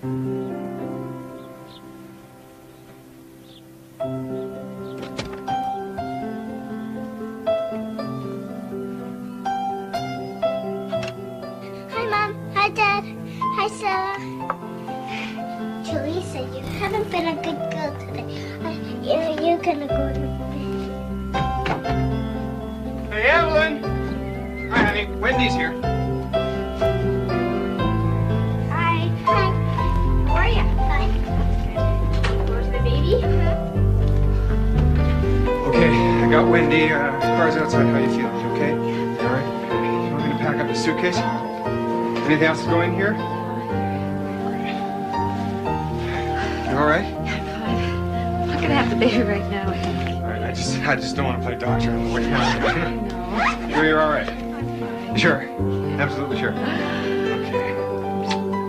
Hi, Mom. Hi, Dad. Hi, Sarah. Teresa, you haven't been a good girl today. You're gonna go to bed. Hey, Evelyn! Hi, honey. Wendy's here. Hi. Hi. How are you? Fine. Where's the baby? Okay, I got Wendy. Car's outside. How you feeling? You okay? You all right? You want me to pack up the suitcase? Anything else to go in here? You all right? I'm not gonna have the baby right now. All right, I just don't want to play doctor on the way down. I know. Sure you're all right? I'm fine. Sure? Absolutely sure. Okay.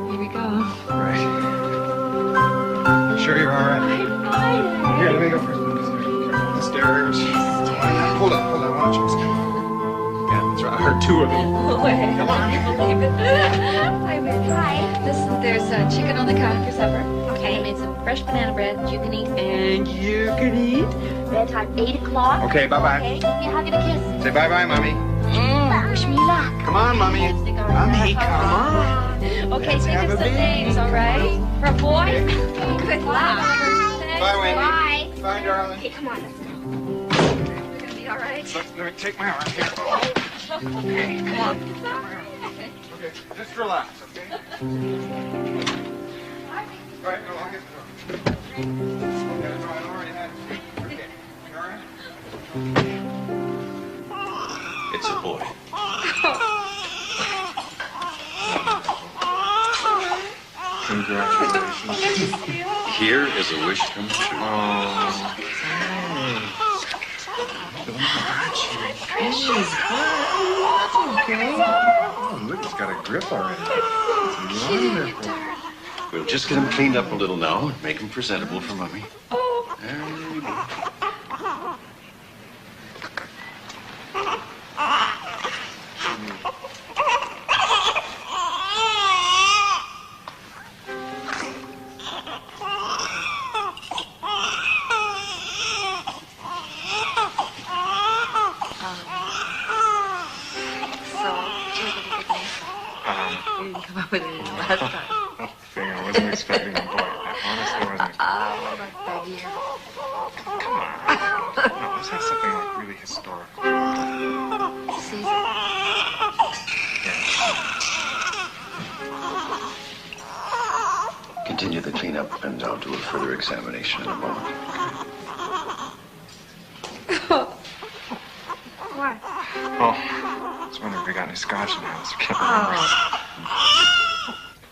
Here we go. All right. Sure you're all right? Here, let me go first. The stairs. Hold on. I want to check something. Yeah, that's right. I heard two of them. Come on. Hi, baby. Hi. Listen, there's chicken on the counter for supper. Okay. I made some fresh banana bread you can eat. And you can eat. Bedtime, 8 o'clock. Okay, bye-bye. Okay, give me a hug and a kiss. Say bye-bye, Mommy. Wish me luck. Come on, Mommy. Mommy, come on. Okay, Let's think have of a some baby. names, all right? For a boy? Good luck. Bye, Wendy. Bye. Bye, darling. Okay, come on. You're gonna be all right. Let me take my arm here. Okay, come on. Okay, just relax, okay? All right, no, I'll get the door. Okay, no, I already had it. Okay, you all right? It's a boy. Congratulations. Here is a wish come true. Oh, Precious. okay. Oh, look, it's got a grip already. It's wonderful. We'll just get him cleaned up a little now and make him presentable for Mommy. There we go. You didn't come up with it last time. I wasn't expecting a boy. I honestly wasn't expecting. Oh, like that year. Come on. No, let's have something like really historical. Caesar. Continue the cleanup and I'll do a further examination in a moment. What? Oh, I was wondering if we got any scotch in the house. I can't remember.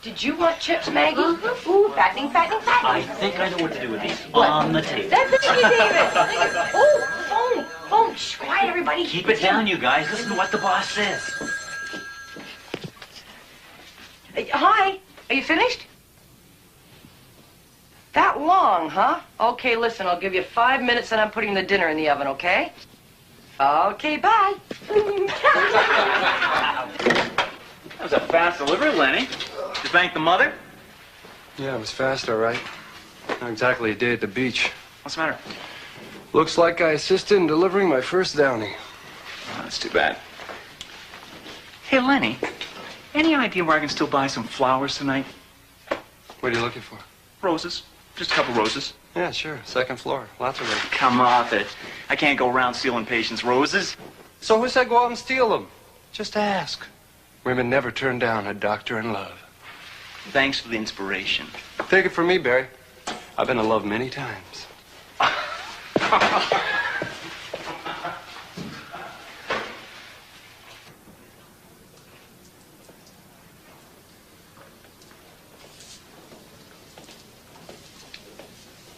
Did you want chips, Maggie? Ooh, fattening, fattening, fattening. I think I know what to do with these. On the table. That's it, David. Ooh, phone. Shh, quiet, everybody. Keep it down, you guys. Listen to what the boss says. Hi, are you finished? That long, huh? Okay, listen, I'll give you 5 minutes and I'm putting the dinner in the oven, okay? Okay, bye. That was a fast delivery, Lenny. You thank the mother? Yeah, it was fast, all right. Not exactly a day at the beach. What's the matter? Looks like I assisted in delivering my first downy. Oh, that's too bad. Hey, Lenny, any idea where I can still buy some flowers tonight? What are you looking for? Roses. Just a couple roses. Yeah, sure. Second floor. Lots of them. Come off it. I can't go around stealing patients' roses. So who said go out and steal them? Just ask. Women never turn down a doctor in love. Thanks for the inspiration. Take it from me, Barry. I've been in love many times.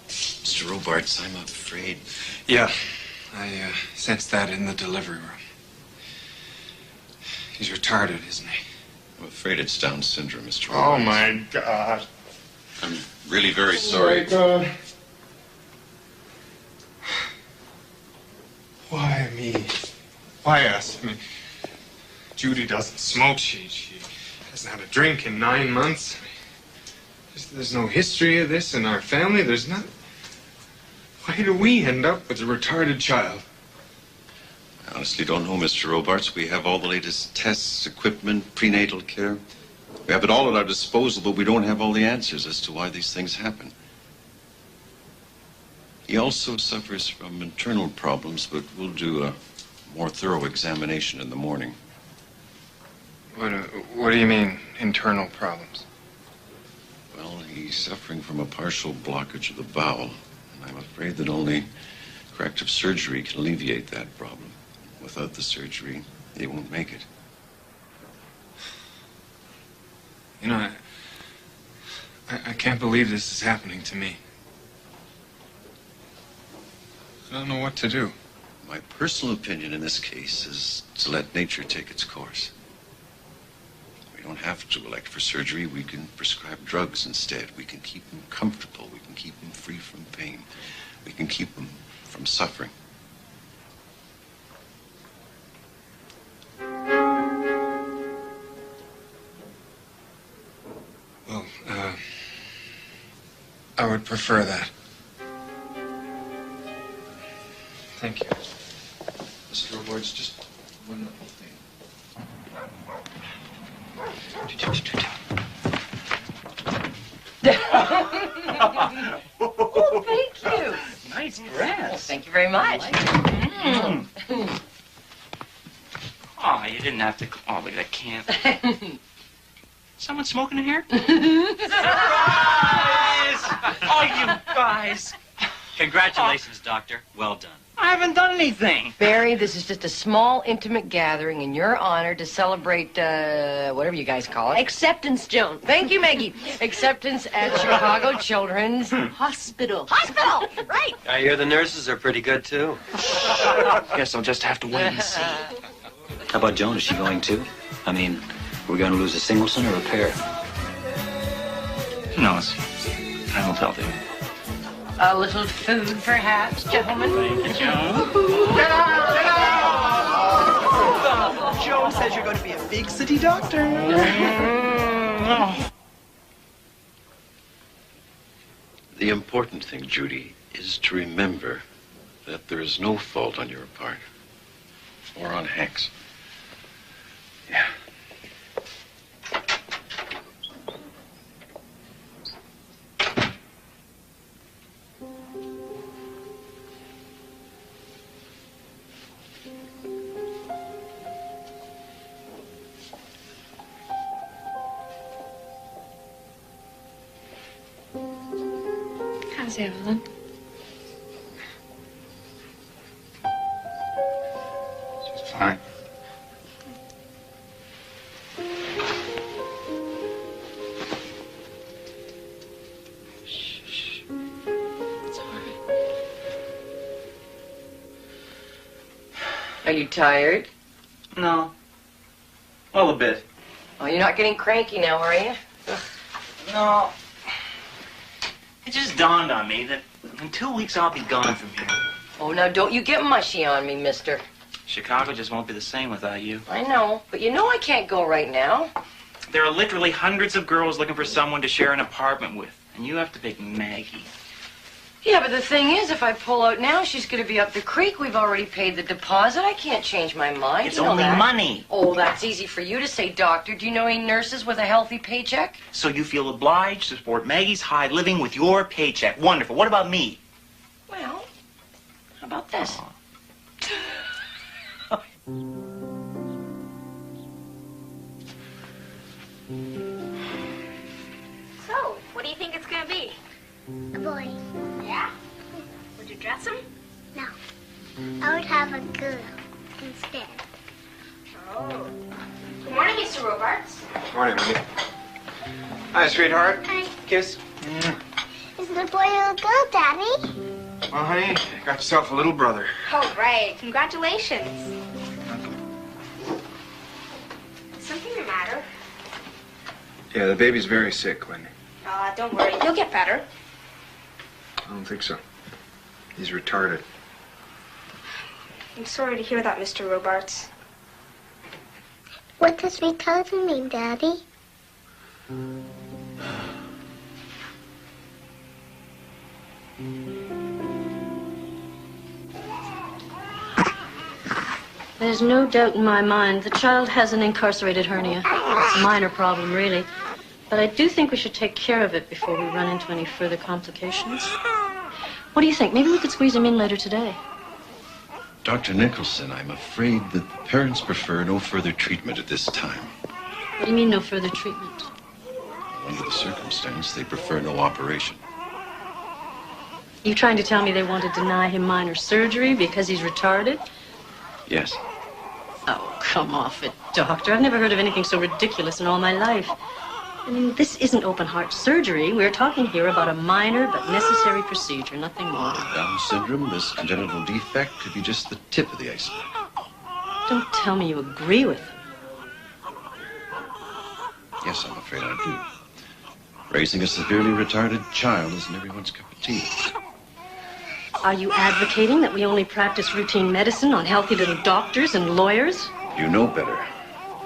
Mr. Robarts, I'm afraid. Yeah, I sensed that in the delivery room. He's retarded, isn't he? I'm afraid it's Down syndrome, Mr. Oh, Robarts. my God. I'm really very sorry. Oh, my God. Why me? Why us? I mean, Judy doesn't smoke. She hasn't had a drink in 9 months. There's no history of this in our family. There's not. Why do we end up with a retarded child? I honestly don't know, Mr. Robarts. We have all the latest tests, equipment, prenatal care. We have it all at our disposal, but we don't have all the answers as to why these things happen. He also suffers from internal problems, but we'll do a more thorough examination in the morning. What do you mean, internal problems? Well, he's suffering from a partial blockage of the bowel, and I'm afraid that only corrective surgery can alleviate that problem. Without the surgery, he won't make it. You know, I can't believe this is happening to me. I don't know what to do. My personal opinion in this case is to let nature take its course. We don't have to elect for surgery. We can prescribe drugs instead. We can keep him comfortable. We can keep him free from pain. We can keep him from suffering. Well, I would prefer that. Thank you. Mr. Robards, just one little thing. Oh, thank you. Nice Well, dress. thank you very much. Oh, you didn't have to. Oh, look at that can. Someone smoking in here? Surprise! Oh, you guys. Congratulations, Doctor. Well done. I haven't done anything. Barry, this is just a small, intimate gathering in your honor to celebrate, whatever you guys call it. Acceptance, Joan. Thank you, Maggie. Acceptance at Chicago Children's Hospital. Hospital. Right. I hear the nurses are pretty good, too. Guess I'll just have to wait and see. How about Joan? Is she going too? I mean, are we going to lose a single son or a pair? Who knows? I will tell you. A little food, perhaps, gentlemen. Thank you, Joan. Joan says you're going to be a big city doctor. The important thing, Judy, is to remember that there is no fault on your part. Or on Hank's. Yeah. How's Evelyn? She's fine. It's all right. Are you tired? No. Well, a bit. Oh, you're not getting cranky now, are you? No. It just dawned on me that in 2 weeks I'll be gone from here. Oh, now don't you get mushy on me, mister. Chicago just won't be the same without you. I know, but you know I can't go right now. There are literally hundreds of girls looking for someone to share an apartment with, and you have to pick Maggie. Yeah, but the thing is, if I pull out now, she's going to be up the creek. We've already paid the deposit. I can't change my mind. It's You know only that. money. Oh, that's easy for you to say, Doctor. Do you know any nurses with a healthy paycheck? So you feel obliged to support Maggie's high living with your paycheck. Wonderful. What about me? Well, how about this? So, what do you think it's gonna be? A boy. Yeah? Would you dress him? No. I would have a girl instead. Oh. Good morning, Mr. Robarts. Morning, Wendy. Hi, sweetheart. Hi. Kiss. Is the boy a little girl, Daddy? Well, honey, you got yourself a little brother. Oh, right. Congratulations. Is something the matter? Yeah, the baby's very sick, Wendy. Don't worry. He'll get better. I don't think so. He's retarded. I'm sorry to hear that, Mr. Robarts. What does retarded mean, Daddy? There's no doubt in my mind the child has an incarcerated hernia. It's a minor problem, really. But I do think we should take care of it before we run into any further complications. What do you think? Maybe we could squeeze him in later today. Dr. Nicholson, I'm afraid that the parents prefer no further treatment at this time. What do you mean, no further treatment? Under the circumstance, they prefer no operation. You trying to tell me they want to deny him minor surgery because he's retarded? Yes. Oh, come off it, Doctor. I've never heard of anything so ridiculous in all my life. I mean, this isn't open heart surgery. We're talking here about a minor but necessary procedure, nothing more. Down syndrome, this congenital defect, could be just the tip of the iceberg. Don't tell me you agree with him. Yes, I'm afraid I do. Raising a severely retarded child isn't everyone's cup of tea. Are you advocating that we only practice routine medicine on healthy little doctors and lawyers? You know better.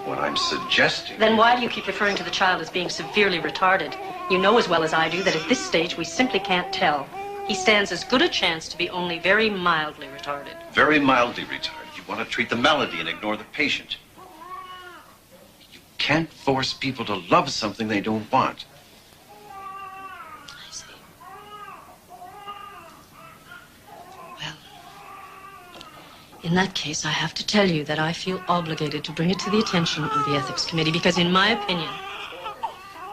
What I'm suggesting... Then why do you keep referring to the child as being severely retarded? You know as well as I do that at this stage we simply can't tell. He stands as good a chance to be only very mildly retarded. Very mildly retarded. You want to treat the malady and ignore the patient. You can't force people to love something they don't want. I see. Well, in that case, I have to tell you that I feel obligated to bring it to the attention of the Ethics Committee because, in my opinion,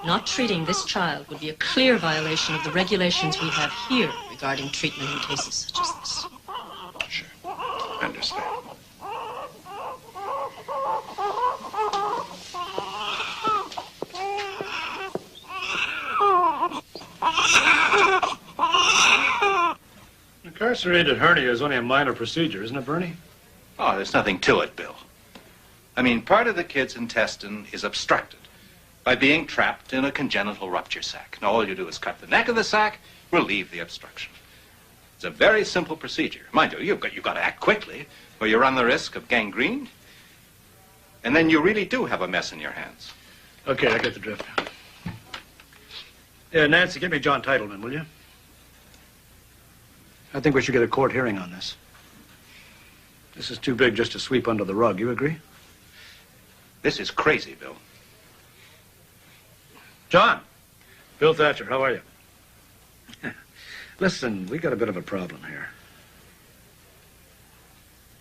not treating this child would be a clear violation of the regulations we have here regarding treatment in cases such as this. Sure. I understand. Incarcerated hernia is only a minor procedure, isn't it, Bernie? Oh, there's nothing to it, Bill. I mean, part of the kid's intestine is obstructed by being trapped in a congenital rupture sac. Now, all you do is cut the neck of the sac, relieve the obstruction. It's a very simple procedure. Mind you, you've got to act quickly, or you run the risk of gangrene, and then you really do have a mess in your hands. Okay, I get the drift. Yeah, Nancy, get me John Titleman, will you? I think we should get a court hearing on this. This is too big just to sweep under the rug. You agree? This is crazy, Bill. John! Bill Thatcher, how are you? Listen, we got a bit of a problem here.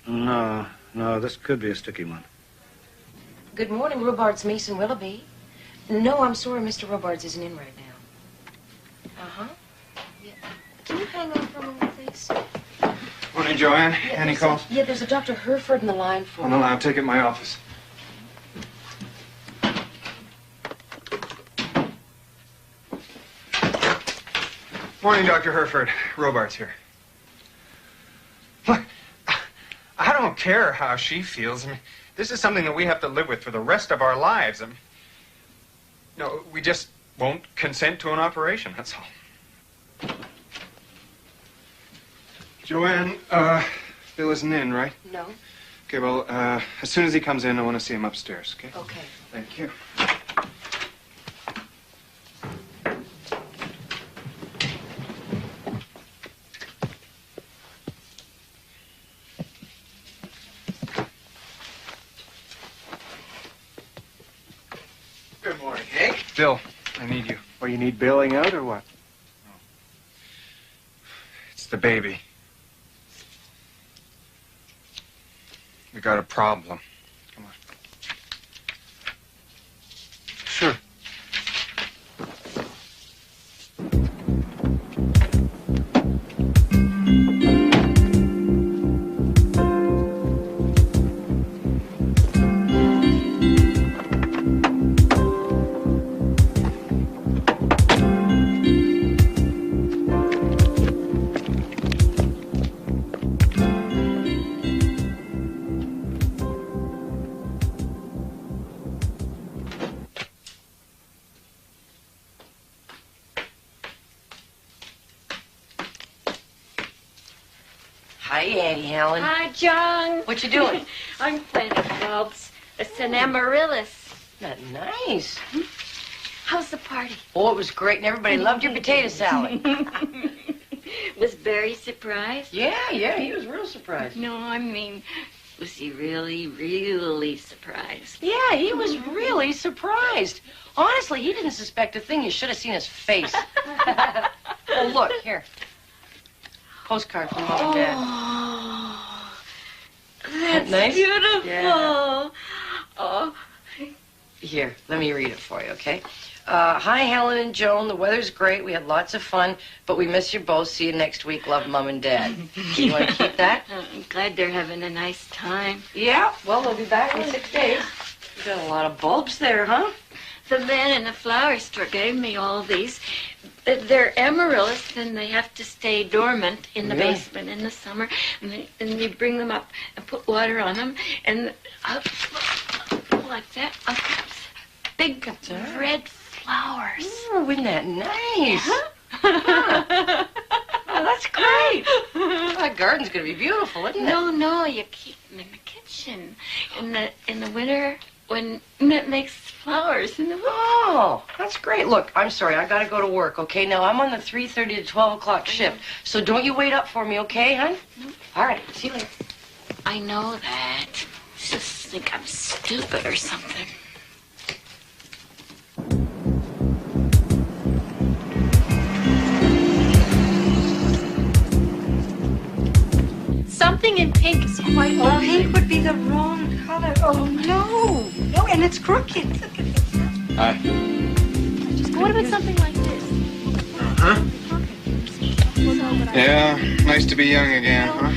No, this could be a sticky one. Good morning, Robards, Mason Willoughby. No, I'm sorry, Mr. Robards isn't in right now. Uh-huh. Yeah. Can you hang on for a moment, please? Morning, Joanne. Yeah, Any calls? Yeah, there's a Dr. Hereford in the line for Oh, no, I'll take it in my office. Morning, Dr. Hereford. Robarts here. Look, I don't care how she feels. I mean, this is something that we have to live with for the rest of our lives. I mean, no, we just won't consent to an operation, that's all. Joanne, Bill isn't in, right? No. Okay, well, as soon as he comes in, I want to see him upstairs, okay? Okay. Thank you. Good morning, Hank. Bill, I need you. Well, you need bailing out or what? It's the baby. We got a problem. Come on. Sure. Hi, Auntie Helen. Hi, John. What you doing? I'm planting bulbs. It's an amaryllis. Not nice. How's the party? Oh, it was great, and everybody loved your potato salad. Was Barry surprised? Yeah, he was real surprised. No, I mean, was he really, really surprised? Yeah, he was really surprised. Honestly, he didn't suspect a thing. You should have seen his face. Oh, look, here. Postcard from Mom and Dad. Oh, that's nice? beautiful. Yeah. Oh. Here, let me read it for you, okay? Hi, Helen and Joan. The weather's great. We had lots of fun, but we miss you both. See you next week. Love, Mom and Dad. You want to keep that? I'm glad they're having a nice time. Yeah, well, they'll be back in 6 days. You got a lot of bulbs there, huh? The man in the flower store gave me all these. They're amaryllis, and they have to stay dormant in the basement in the summer. And you bring them up and put water on them, and like that, big red flowers. Oh, isn't that nice? Huh? Oh, that's great. That garden's going to be beautiful, isn't it? No, you keep them in the kitchen. In the winter, when it makes flowers in the winter. Oh, that's great. Look, I'm sorry, I got to go to work, okay? Now, I'm on the 3:30 to 12 o'clock shift, so don't you wait up for me, okay, hon? No. All right, see you later. I know that. Just think I'm stupid or something. Something in pink is quite lovely. Pink would be the wrong color. Oh, no. No, and it's crooked. Look at it. Hi. What about something like this? Uh-huh. Yeah, nice to be young again, huh?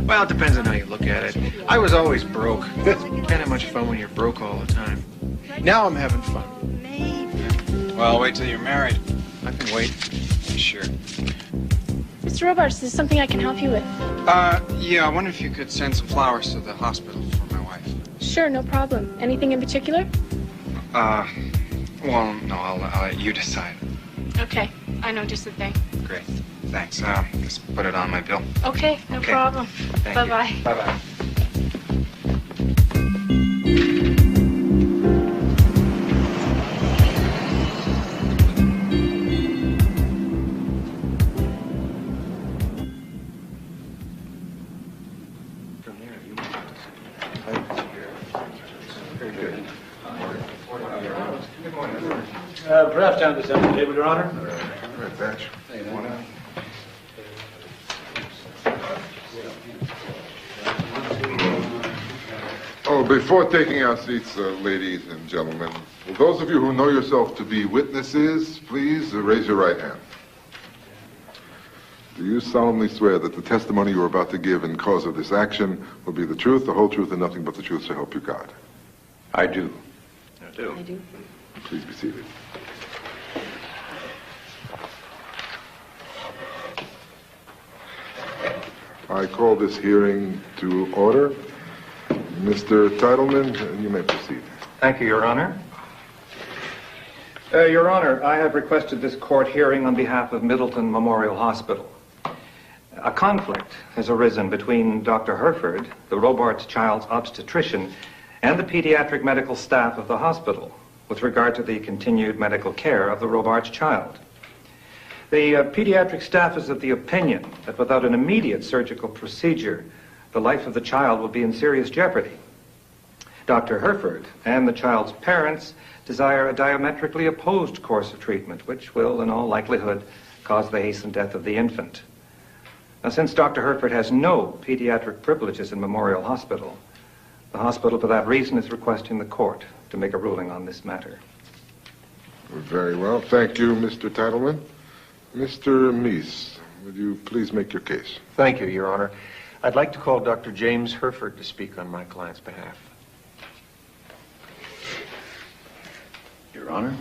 Well, it depends on how you look at it. I was always broke. Can't have much fun when you're broke all the time. Now I'm having fun. Well, wait till you're married. I can wait. Sure. Mr. Robards, is there something I can help you with? Yeah, I wonder if you could send some flowers to the hospital for my wife. Sure, no problem. Anything in particular? Well, no, I'll let you decide. Okay, I know just the thing. Great. Thanks. Just put it on my bill. Okay, no problem. Thank you. Bye-bye. Bye-bye. Perhaps down this end of the table, Your Honor. Right, Batch. Oh, before taking our seats, ladies and gentlemen, will those of you who know yourself to be witnesses, please raise your right hand. Do you solemnly swear that the testimony you are about to give in cause of this action will be the truth, the whole truth, and nothing but the truth, so help you God? I do. I do. I do. Please be seated. I call this hearing to order. Mr. Titleman, you may proceed. Thank you, Your Honor. Your Honor, I have requested this court hearing on behalf of Middleton Memorial Hospital. A conflict has arisen between Dr. Herford, the Robarts child's obstetrician, and the pediatric medical staff of the hospital with regard to the continued medical care of the Robarts child. The pediatric staff is of the opinion that without an immediate surgical procedure, the life of the child will be in serious jeopardy. Dr. Herford and the child's parents desire a diametrically opposed course of treatment, which will, in all likelihood, cause the hastened death of the infant. Now, since Dr. Herford has no pediatric privileges in Memorial Hospital, the hospital, for that reason, is requesting the court to make a ruling on this matter. Very well. Thank you, Mr. Titleman. Mr. Meese, would you please make your case? Thank you, Your Honor. I'd like to call Dr. James Herford to speak on my client's behalf. Your Honor,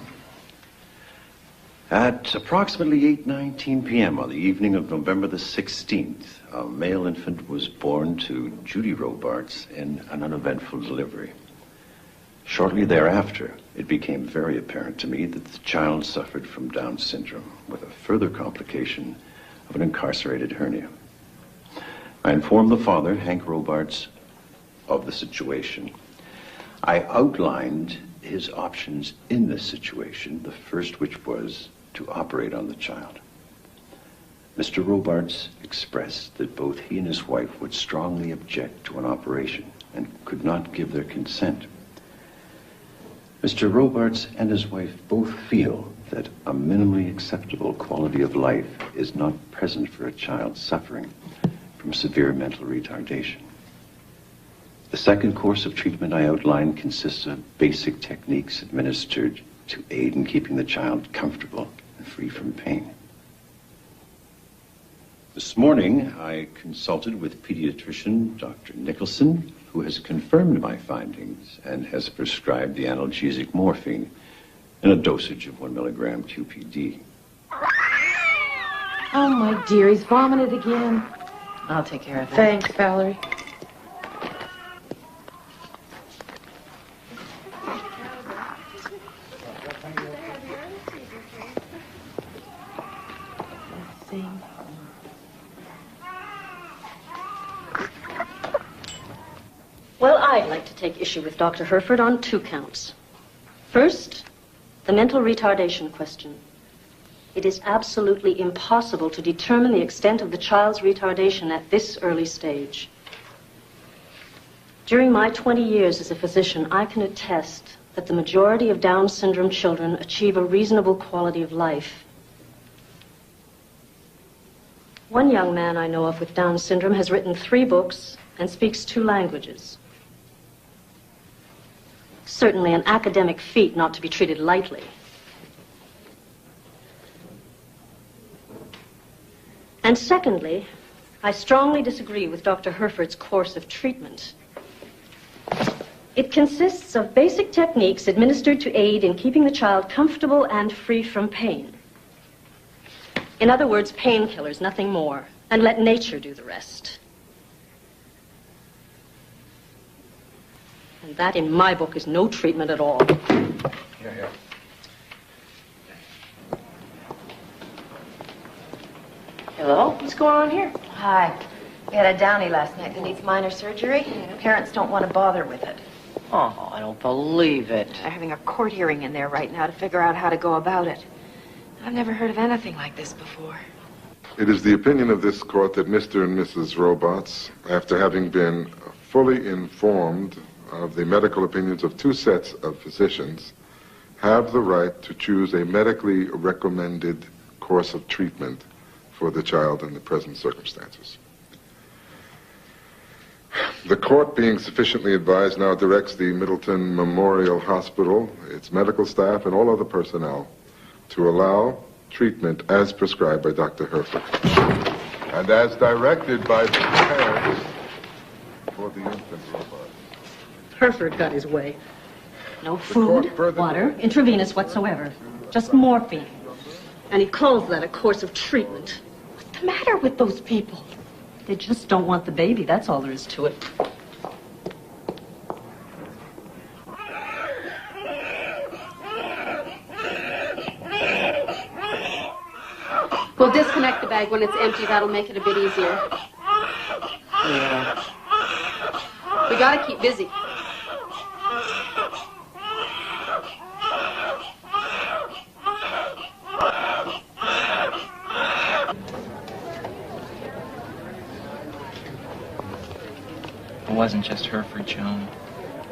at approximately 8:19 p.m. on the evening of November the 16th, a male infant was born to Judy Robarts in an uneventful delivery. Shortly thereafter, it became very apparent to me that the child suffered from Down syndrome, with a further complication of an incarcerated hernia. I informed the father, Hank Robarts, of the situation. I outlined his options in this situation, the first which was to operate on the child. Mr. Robarts expressed that both he and his wife would strongly object to an operation and could not give their consent. Mr. Robarts and his wife both feel that a minimally acceptable quality of life is not present for a child suffering from severe mental retardation. The second course of treatment I outlined consists of basic techniques administered to aid in keeping the child comfortable and free from pain. This morning, I consulted with pediatrician Dr. Nicholson, who has confirmed my findings and has prescribed the analgesic morphine in a dosage of 1 milligram QPD. Oh, my dear, he's vomited again. I'll take care of that. Thanks, Valerie. Well, I'd like to take issue with Dr. Herford on 2 counts. First, the mental retardation question. It is absolutely impossible to determine the extent of the child's retardation at this early stage. During my 20 years as a physician, I can attest that the majority of Down syndrome children achieve a reasonable quality of life. One young man I know of with Down syndrome has written 3 books and speaks 2 languages. Certainly an academic feat not to be treated lightly. And secondly, I strongly disagree with Dr. Herford's course of treatment. It consists of basic techniques administered to aid in keeping the child comfortable and free from pain. In other words, painkillers, nothing more, and let nature do the rest. And that, in my book, is no treatment at all. Here. Hello? What's going on here? Hi. We had a downy last night that needs minor surgery. Parents don't want to bother with it. Oh, I don't believe it. They're having a court hearing in there right now to figure out how to go about it. I've never heard of anything like this before. It is the opinion of this court that Mr. and Mrs. Robarts, after having been fully informed of the medical opinions of 2 sets of physicians, have the right to choose a medically recommended course of treatment for the child in the present circumstances. The court, being sufficiently advised, now directs the Middleton Memorial Hospital, its medical staff, and all other personnel to allow treatment as prescribed by Dr. Herford and as directed by the parents for the infant Robarts. Herford got his way. No food, water, intravenous whatsoever. Just morphine. And he calls that a course of treatment. What's the matter with those people? They just don't want the baby, that's all there is to it. We'll disconnect the bag when it's empty. That'll make it a bit easier. Yeah. We gotta keep busy. It wasn't just Herford, Joan.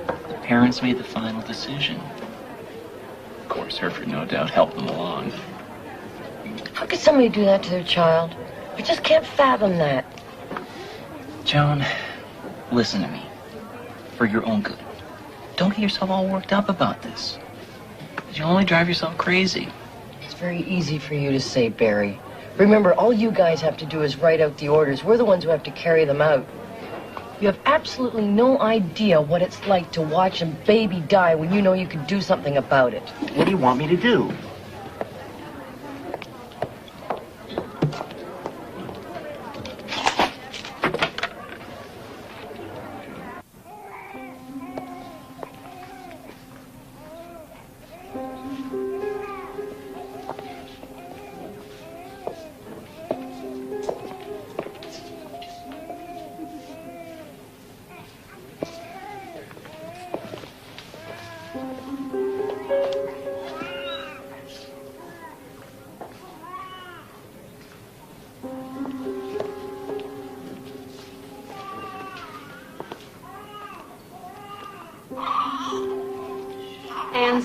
The parents made the final decision. Of course, Herford no doubt helped them along. How could somebody do that to their child? I just can't fathom that. Joan, listen to me. For your own good. Don't get yourself all worked up about this. You'll only drive yourself crazy. It's very easy for you to say, Barry. Remember, all you guys have to do is write out the orders. We're the ones who have to carry them out. You have absolutely no idea what it's like to watch a baby die when you know you can do something about it. What do you want me to do?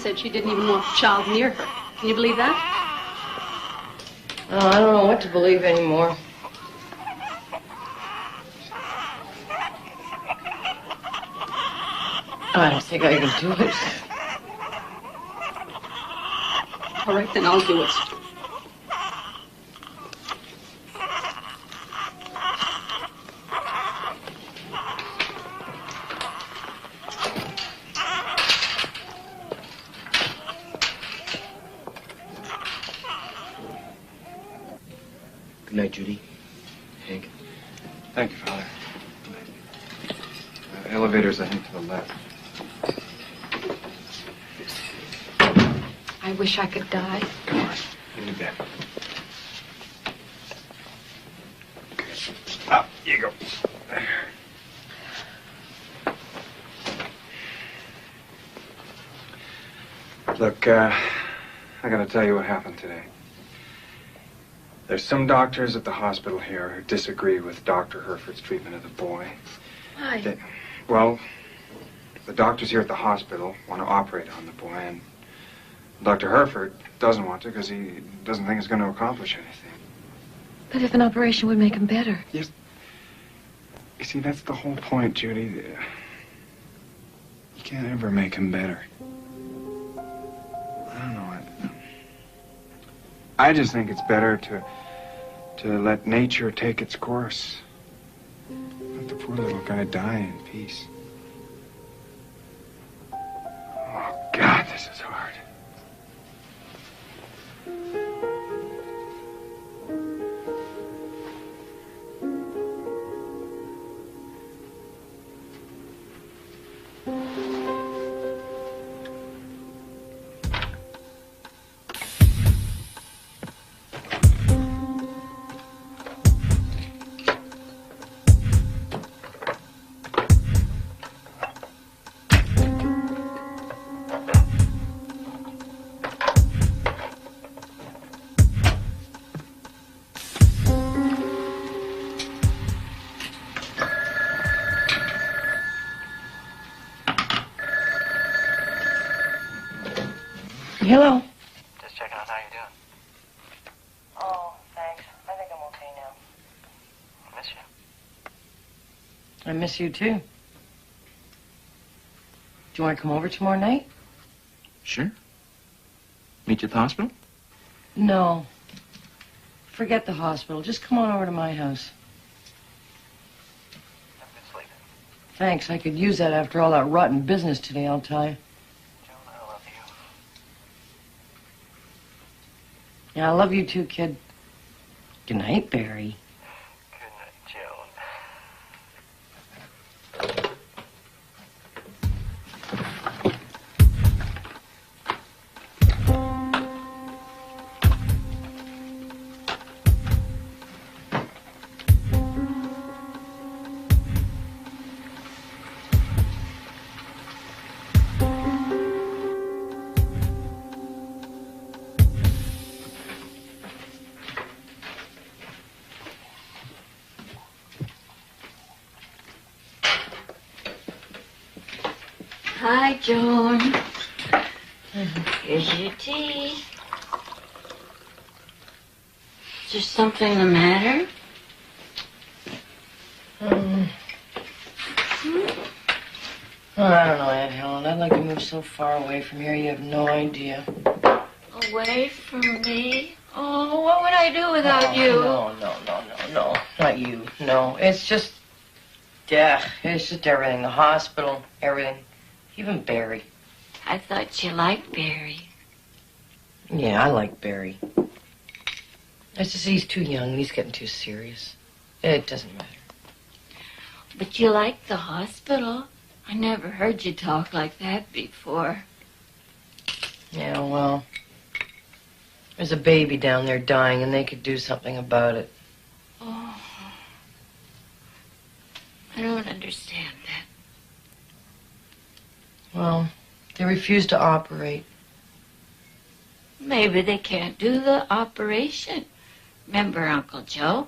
said she didn't even want the child near her. Can you believe that? Oh, I don't know what to believe anymore. I don't think I can do it. All right, then I'll do it. Good night, Judy. Hank. Thank you, Father. Elevators, I think, to the left. I wish I could die. Come on, into bed. Up you go. There. Look, I gotta tell you what happened today. There's some doctors at the hospital here who disagree with Dr. Herford's treatment of the boy. Why? Well, the doctors here at the hospital want to operate on the boy, and Dr. Herford doesn't want to because he doesn't think it's going to accomplish anything. But if an operation would make him better. Yes. You see, that's the whole point, Judy. You can't ever make him better. I don't know. I just think it's better to let nature take its course. Let the poor little guy die in peace. Oh, God, this is hard. Hello. Just checking on how you're doing. Oh, thanks. I think I'm okay now. I miss you. I miss you, too. Do you want to come over tomorrow night? Sure. Meet you at the hospital? No. Forget the hospital. Just come on over to my house. Have a good sleep. Thanks. I could use that after all that rotten business today, I'll tell you. Joan, I love you. Yeah, I love you too, kid. Good night, Barry. Good night, Joan. Hi, Joan. Here's your tea. Is there something the matter? I don't know, Aunt Helen. I'd like to move so far away from here, you have no idea. Away from me? Oh, what would I do without you? No. Not you. No. It's just everything. The hospital, everything. Even Barry. I thought you liked Barry. Yeah, I like Barry. It's just he's too young and he's getting too serious. It doesn't matter. But you like the hospital. I never heard you talk like that before. Yeah, well, there's a baby down there dying and they could do something about it. Oh. I don't understand that. Well, they refuse to operate. Maybe they can't do the operation. Remember Uncle Joe?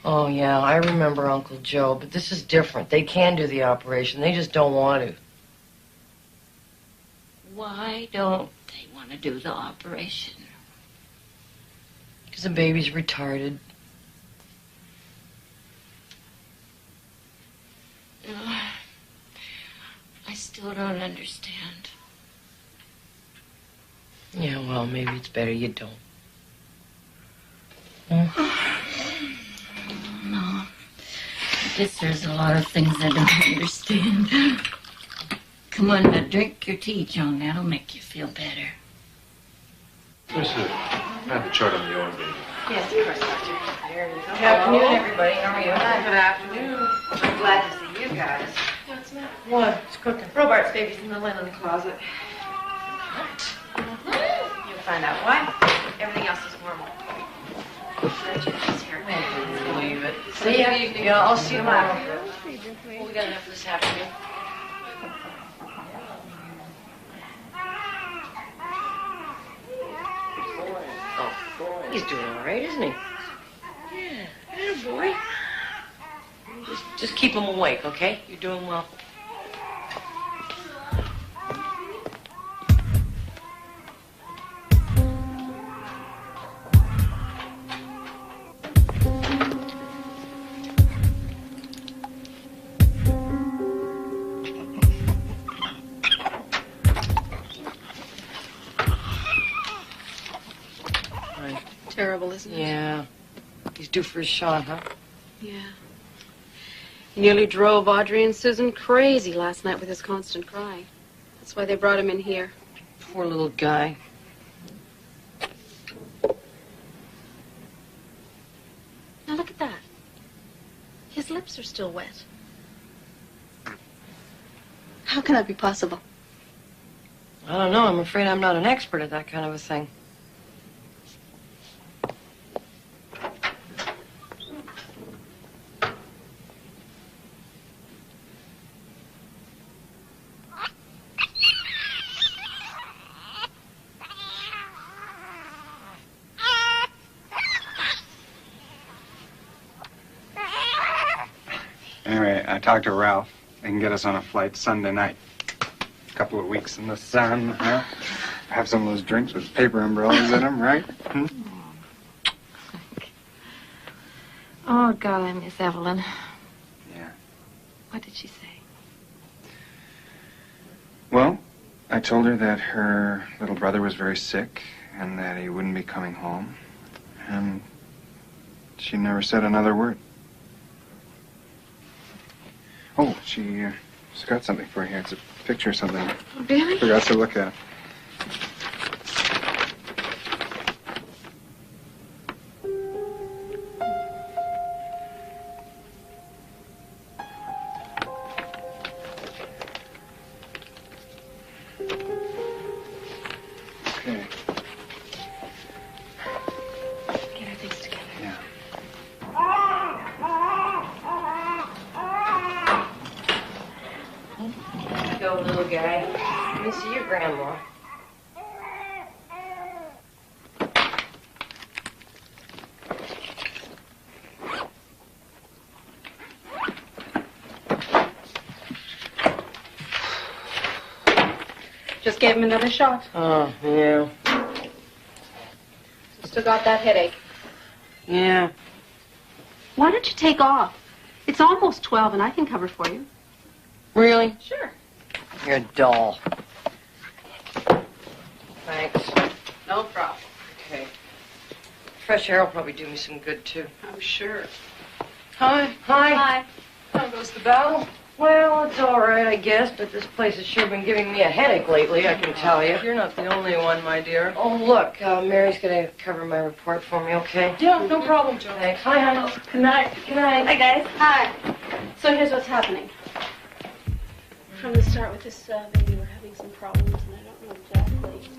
Oh, yeah, I remember Uncle Joe, but this is different. They can do the operation. They just don't want to. Why don't they want to do the operation? Because the baby's retarded. I still don't understand. Yeah, well, maybe it's better you don't. No. I guess there's a lot of things I don't understand. Come on, now drink your tea, Joan. That'll make you feel better. Listen, I have the chart on the OM baby. Yes, of course, Doctor. There you go. Good afternoon, everybody. How are you? Good afternoon. I'm glad to see you guys. What's that? What? It's cooking. Robart's baby's in the linen closet. You'll find out why. Everything else is normal. Believe it. See ya. Yeah, I'll see you tomorrow. Well, we got enough this afternoon. Oh, he's doing all right, isn't he? Yeah, good boy. Just keep him awake, okay? You're doing well. Terrible, isn't it? Yeah. He's due for a shot, huh? Yeah. He nearly drove Audrey and Susan crazy last night with his constant crying. That's why they brought him in here. Poor little guy. Now look at that. His lips are still wet. How can that be possible? I don't know. I'm afraid I'm not an expert at that kind of a thing. Anyway, I talked to Ralph. They can get us on a flight Sunday night. A couple of weeks in the sun, huh? Have some of those drinks with paper umbrellas in them, right? Hmm? Oh, God, I miss Evelyn. Yeah. What did she say? Well, I told her that her little brother was very sick and that he wouldn't be coming home. And she never said another word. Oh, she's got something for you. It's a picture of something. Really? Forgot to look at. Okay. Get our things together. Yeah. Go, little guy. Let me see your grandma. Just gave him another shot. Oh, yeah. Still got that headache. Yeah. Why don't you take off? It's almost 12 and I can cover for you. Really? Sure. You're a doll. Thanks. No problem. Okay. Fresh air will probably do me some good, too. I'm sure. Hi. Hi. Hi. How goes the battle? Well, it's all right, I guess, but this place has sure been giving me a headache lately, I can tell you. You're not the only one, my dear. Oh, look, Mary's going to cover my report for me, okay? Yeah, no problem, Joe. Thanks. Hi, honey. Good night. Good night. Hi, guys. Hi. So here's what's happening. From the start with this baby, we're having some problems, and I don't know exactly.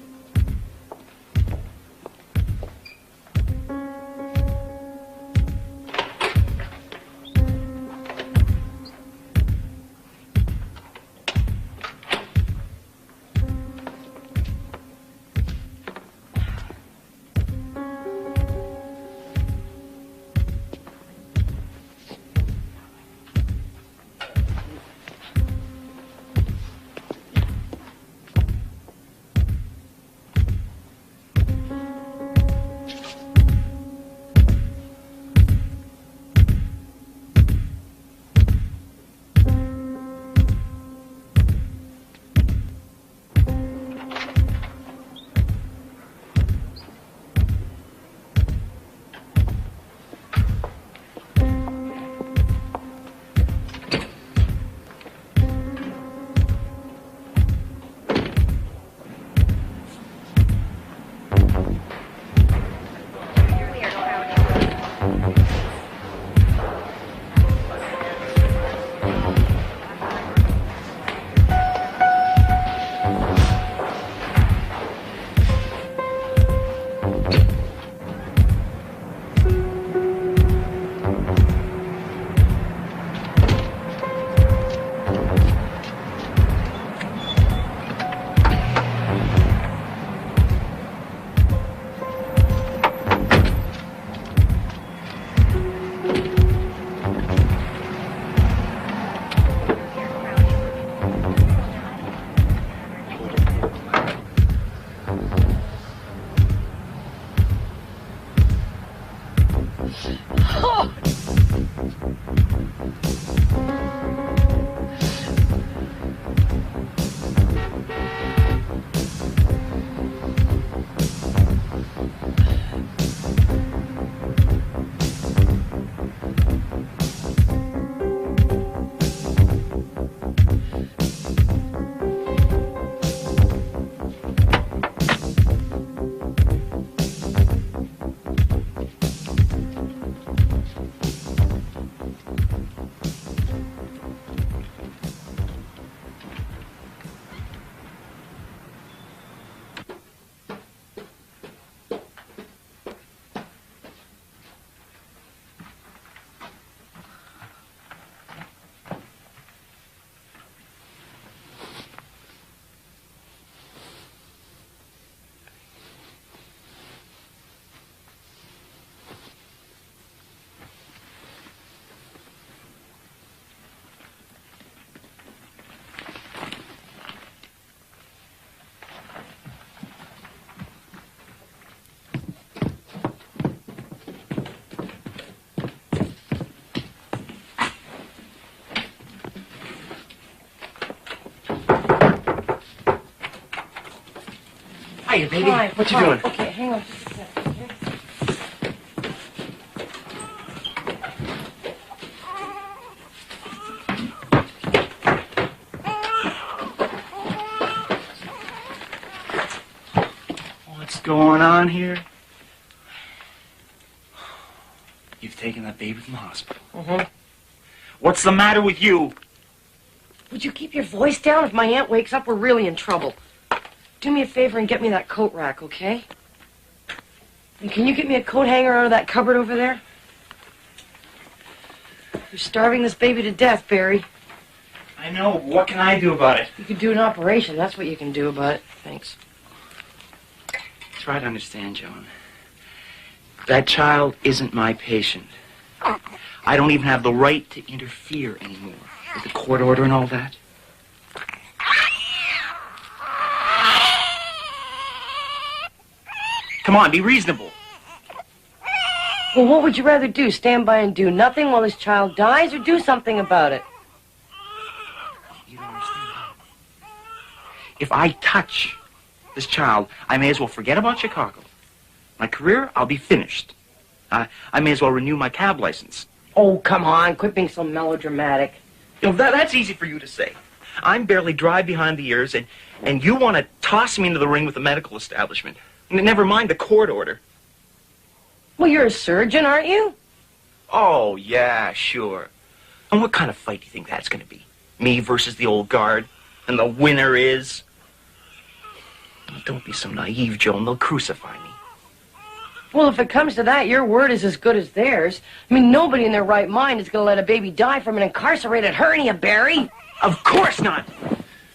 Oh. Hiya, baby. Hi, What you hi. doing? Okay, hang on just a second, okay? What's going on here? You've taken that baby from the hospital. Mm-hmm. What's the matter with you? Would you keep your voice down? If my aunt wakes up, we're really in trouble. Do me a favor and get me that coat rack, okay? And can you get me a coat hanger out of that cupboard over there? You're starving this baby to death, Barry. I know. What can I do about it? You could do an operation. That's what you can do about it. Thanks. Try to understand, Joan. That child isn't my patient. I don't even have the right to interfere anymore with the court order and all that. Come on, be reasonable. Well, what would you rather do? Stand by and do nothing while this child dies, or do something about it? You don't understand. If I touch this child, I may as well forget about Chicago. My career, I'll be finished. I may as well renew my cab license. Oh, come on. Quit being so melodramatic. You know, that's easy for you to say. I'm barely dry behind the ears, and you want to toss me into the ring with the medical establishment. Never mind the court order. Well, you're a surgeon, aren't you? Oh, yeah, sure. And what kind of fight do you think that's going to be? Me versus the old guard? And the winner is... Don't be so naive, Joan. They'll crucify me. Well, if it comes to that, your word is as good as theirs. I mean, nobody in their right mind is going to let a baby die from an incarcerated hernia, Barry. Of course not.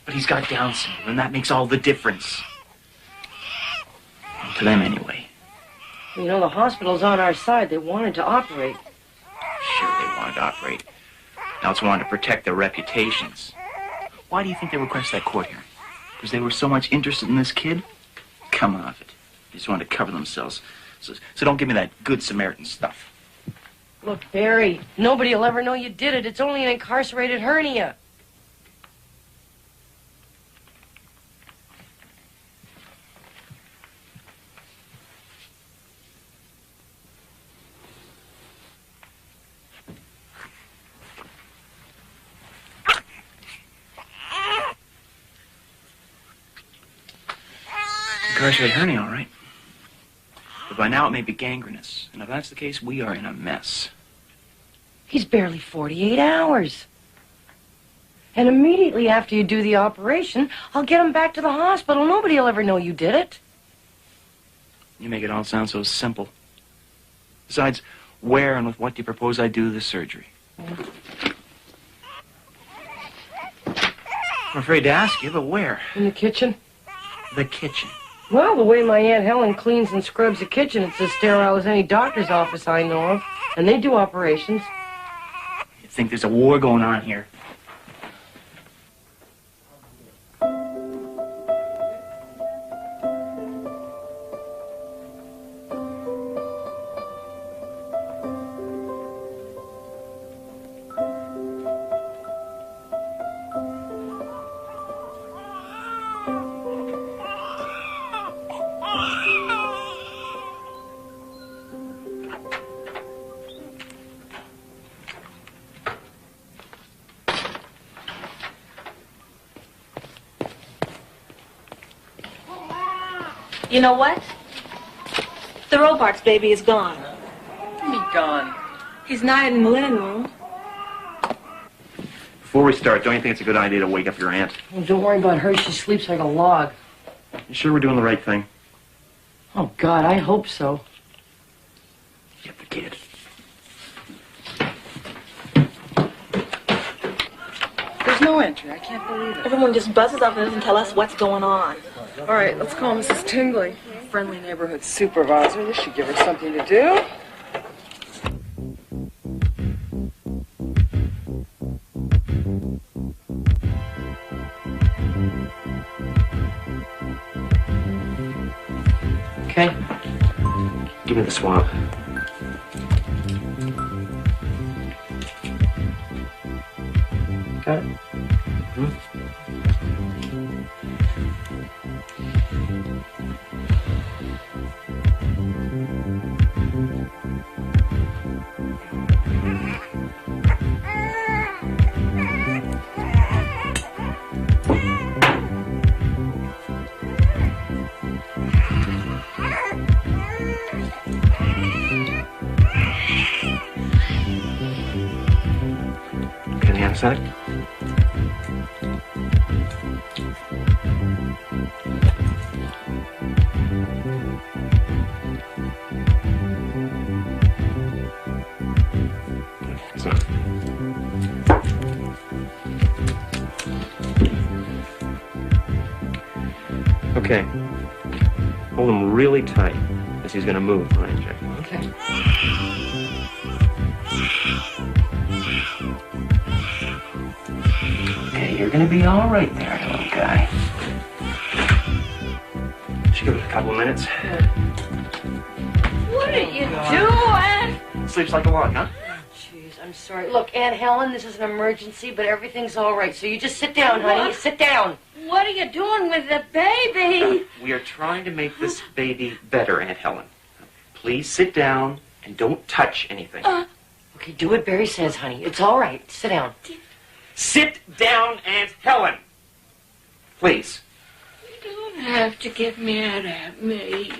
But he's got Down syndrome, and that makes all the difference. To them, anyway. You know, the hospital's on our side. They wanted to operate. Sure, they wanted to operate. Now it's wanted to protect their reputations. Why do you think they requested that court hearing? Because they were so much interested in this kid? Come off it. They just wanted to cover themselves. So don't give me that Good Samaritan stuff. Look, Barry, nobody will ever know you did it. It's only an incarcerated hernia. Incarcerated hernia, all right. But by now it may be gangrenous. And if that's the case, we are in a mess. He's barely 48 hours. And immediately after you do the operation, I'll get him back to the hospital. Nobody will ever know you did it. You make it all sound so simple. Besides, where and with what do you propose I do the surgery? I'm afraid to ask you, but where? In the kitchen. The kitchen. Well, the way my Aunt Helen cleans and scrubs the kitchen, it's as sterile as any doctor's office I know of. And they do operations. You think there's a war going on here? You know what? The Robarts baby is gone. What do you mean gone? He's not in the linen room. Before we start, don't you think it's a good idea to wake up your aunt? Well, don't worry about her. She sleeps like a log. You sure we're doing the right thing? Oh, God, I hope so. Get the kid. There's no entry. I can't believe it. Everyone just buzzes up and doesn't tell us what's going on. All right, let's call Mrs. Tingley, friendly neighborhood supervisor. This should give her something to do. Okay. Give me the swab. Got it? Okay, the anesthetic? So. Okay. Hold him really tight, as he's gonna move when I inject him. Okay. Okay, you're gonna be all right there, little guy. Should give it a couple of minutes. What are you doing? Sleeps like a log, huh? Jeez, I'm sorry. Look, Aunt Helen, this is an emergency, but everything's all right. So you just sit down, honey. Sit down. What are you doing with the baby? We are trying to make this baby better, Aunt Helen. Please sit down and don't touch anything. Okay, do what Barry says, honey. It's all right. Sit down. Sit down, Aunt Helen. Please. You don't have to get mad at me.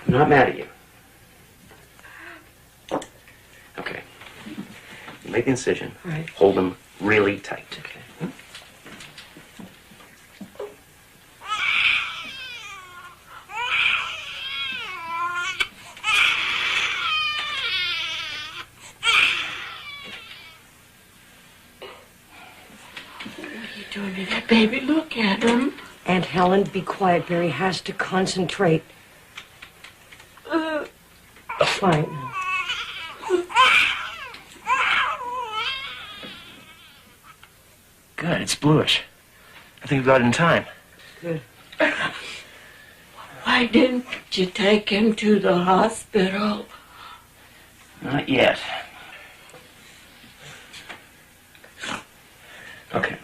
I'm not mad at you. Okay. You make the incision. Right. Hold them really tight. Okay. Doing to that baby, look at him. Aunt Helen, be quiet. Barry has to concentrate. Fine. Good, it's bluish. I think we got it in time. Good. Why didn't you take him to the hospital? Not yet. Okay.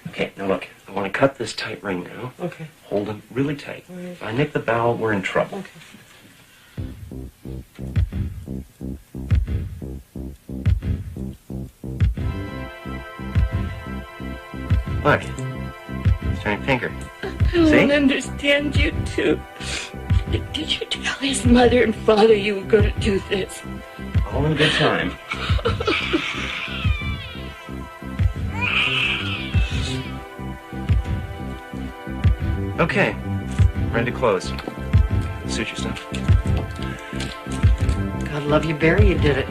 Okay, now look. I want to cut this tight ring now. Okay. Hold him really tight. All right. If I nick the bowel, we're in trouble. Okay. Look. It's turning pinker. I don't understand you two. Did you tell his mother and father you were going to do this? All in good time. Okay. Ready to close. Suit your stuff. God love you, Barry. You did it.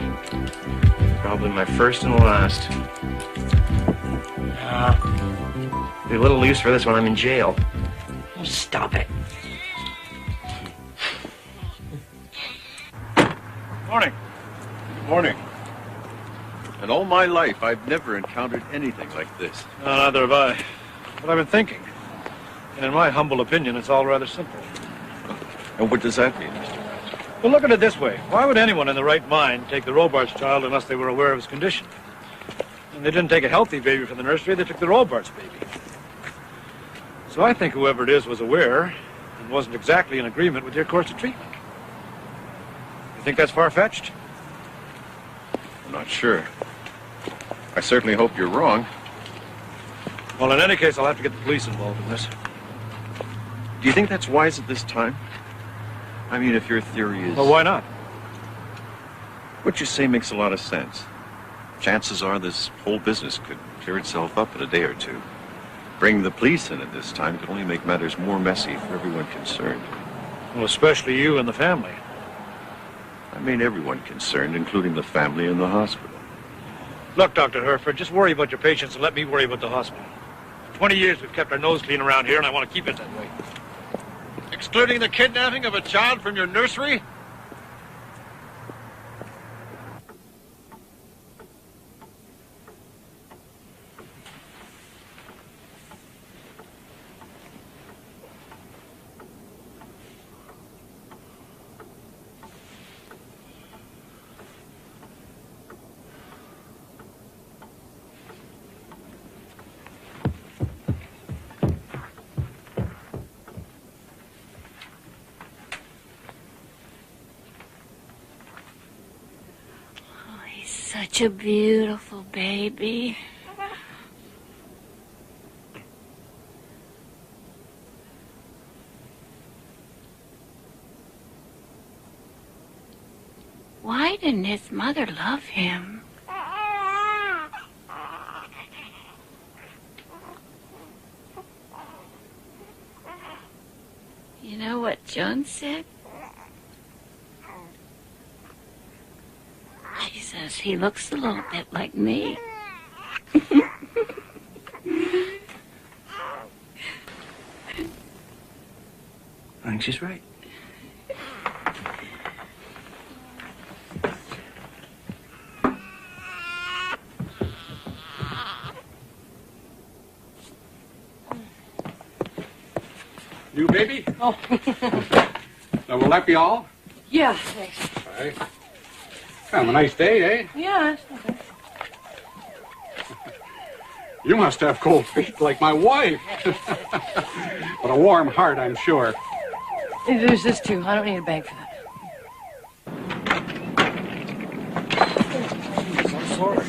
Probably my first and last. Be a little loose for this when I'm in jail. Oh, stop it. Morning. Morning. In all my life, I've never encountered anything like this. No, neither have I. But I've been thinking. And in my humble opinion, it's all rather simple. And what does that mean, Mr. Rance? Well, look at it this way. Why would anyone in their right mind take the Robarts child unless they were aware of his condition? And they didn't take a healthy baby from the nursery, they took the Robarts baby. So I think whoever it is was aware and wasn't exactly in agreement with your course of treatment. You think that's far-fetched? I'm not sure. I certainly hope you're wrong. Well, in any case, I'll have to get the police involved in this. Do Do you think that's wise at this time? I mean, if your theory is... Well, why not? What you say makes a lot of sense. Chances are this whole business could clear itself up in a day or two. Bring the police in at this time could only make matters more messy for everyone concerned. Well, especially you and the family. I mean everyone concerned, including the family and the hospital. Look, Dr. Hereford, just worry about your patients and let me worry about the hospital. For 20 years we've kept our nose clean around here, and I want to keep it that way. Excluding the kidnapping of a child from your nursery? Such a beautiful baby. Why didn't his mother love him? You know what Joan said? She says he looks a little bit like me. I think she's right. New baby? Oh. Now, will that be all? Yeah, thanks. All right. Kind of a nice day, eh? Yeah, it's okay. You must have cold feet like my wife. But a warm heart, I'm sure. There's this too. I don't need a bag for that. I'm sorry.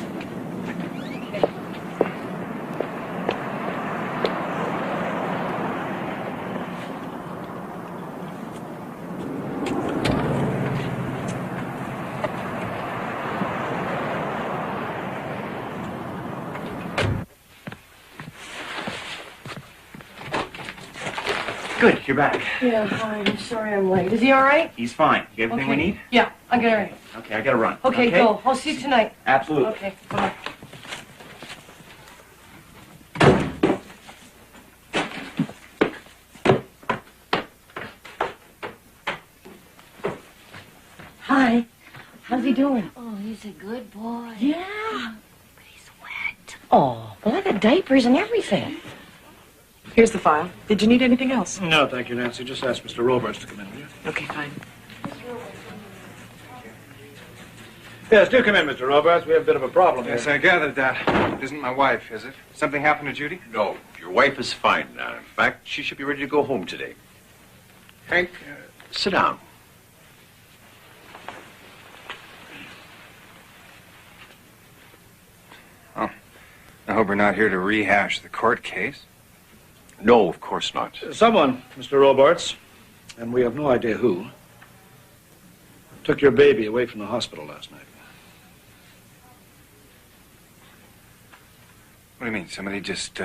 Good, you're back. Yeah, fine. I'm sorry I'm late. Is he all right? He's fine. You everything we need? Yeah, I got everything. Okay, I gotta run. Okay, go. I'll see you tonight. Absolutely. Okay, bye. Hi. How's he doing? Oh, he's a good boy. Yeah. But he's wet. Oh, well, I got diapers and everything. Here's the file. Did you need anything else? No, thank you, Nancy. Just ask Mr. Robarts to come in, will you? Okay, fine. Yes, do come in, Mr. Robarts. We have a bit of a problem here. Yes, I gathered that. It isn't my wife, is it? Something happened to Judy? No, your wife is fine now. In fact, she should be ready to go home today. Hank, sit down. Oh, I hope we're not here to rehash the court case. No, of course not. Someone, Mr. Robarts, and we have no idea who, took your baby away from the hospital last night. What do you mean? Somebody just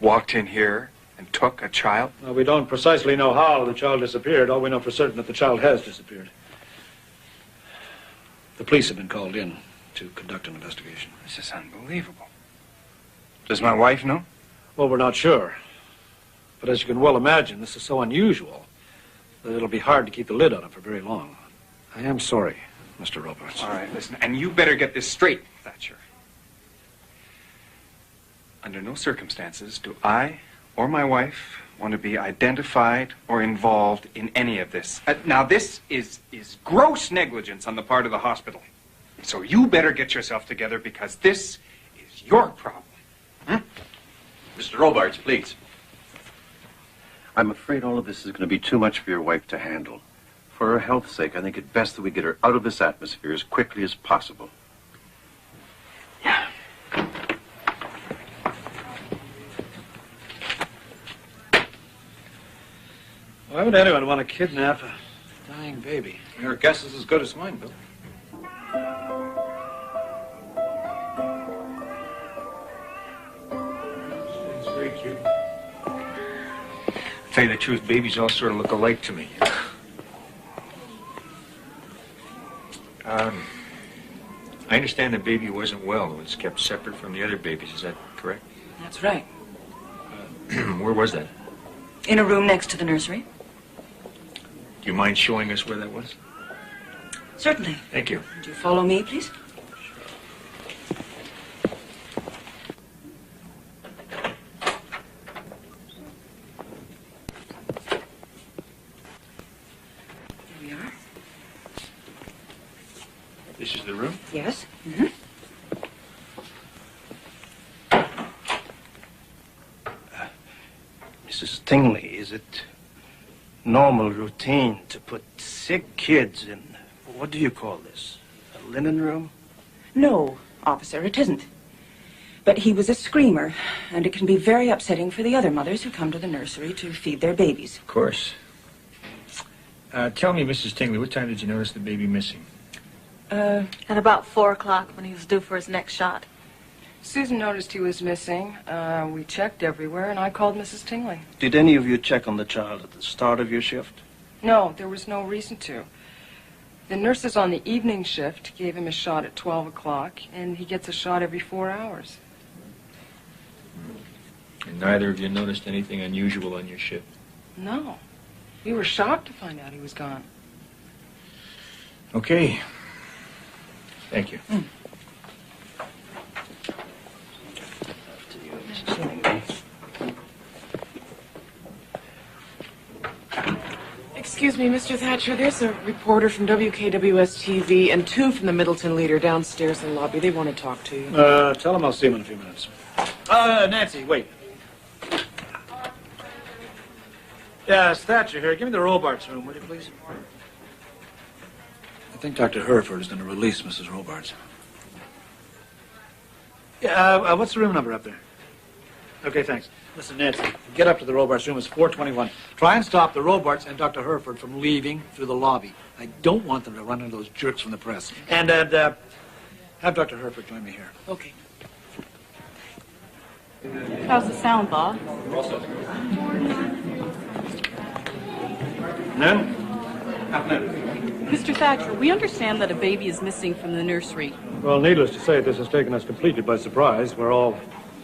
walked in here and took a child? Well, we don't precisely know how the child disappeared. All we know for certain that the child has disappeared. The police have been called in to conduct an investigation. This is unbelievable. Does my wife know? Well, we're not sure. But as you can well imagine, this is so unusual that it'll be hard to keep the lid on it for very long. I am sorry, Mr. Robarts. All right, listen, and you better get this straight, Thatcher. Under no circumstances do I or my wife want to be identified or involved in any of this. Now, this is gross negligence on the part of the hospital. So you better get yourself together because this is your problem. Mr. Robarts, please. I'm afraid all of this is going to be too much for your wife to handle. For her health's sake, I think it best that we get her out of this atmosphere as quickly as possible. would anyone want to kidnap a dying baby? Your guess is as good as mine, Bill. It's very cute. Tell you the truth, babies all sort of look alike to me. I understand the baby wasn't well and was kept separate from the other babies. Is that correct? That's right. Where was that? In a room next to the nursery. Do you mind showing us where that was? Certainly. Thank you. Would you follow me, please? Here we are. This is the room? Yes. Mm-hmm. Mrs. Tingley, is it normal routine to put sick kids in, what do you call this, a linen room? No, officer, it isn't. But he was a screamer, and it can be very upsetting for the other mothers who come to the nursery to feed their babies. Of course. Tell me, Mrs. Tingley, what time did you notice the baby missing? At about 4 o'clock when he was due for his next shot. Susan noticed he was missing. We checked everywhere, and I called Mrs. Tingley. Did any of you check on the child at the start of your shift? No, there was no reason to. The nurses on the evening shift gave him a shot at 12 o'clock, and he gets a shot every 4 hours. And neither of you noticed anything unusual on your shift? No. We were shocked to find out he was gone. Okay. Thank you. Excuse me, Mr. Thatcher, there's a reporter from WKWS-TV and 2 from the Middleton Leader downstairs in the lobby. They want to talk to you. Tell him I'll see him in a few minutes. Nancy, wait. Yes, Thatcher here. Give me the Robarts room, will you, please? I think Dr. Hereford is going to release Mrs. Robarts. Yeah, what's the room number up there? Okay, thanks. Listen, Nancy, get up to the Robarts room. It's 421. Try and stop the Robarts and Dr. Hereford from leaving through the lobby. I don't want them to run into those jerks from the press. And have Dr. Hereford join me here. Okay. How's the sound, Bob? None? Mr. Thatcher, we understand that a baby is missing from the nursery. Well, needless to say, this has taken us completely by surprise. We're all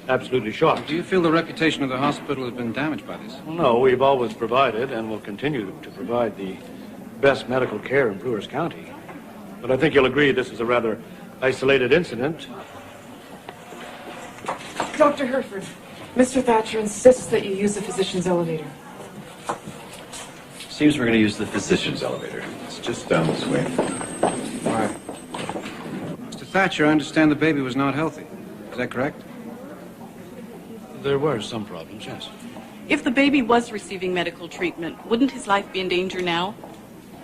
absolutely shocked. Do you feel the reputation of the hospital has been damaged by this? Well, no, we've always provided and will continue to provide the best medical care in Brewers County. But I think you'll agree this is a rather isolated incident. Dr. Hereford, Mr. Thatcher insists that you use the physician's elevator. Seems we're going to use the physician's elevator. It's just down this way. All right. Mr. Thatcher, I understand the baby was not healthy. Is that correct? There were some problems, yes. If the baby was receiving medical treatment, wouldn't his life be in danger now?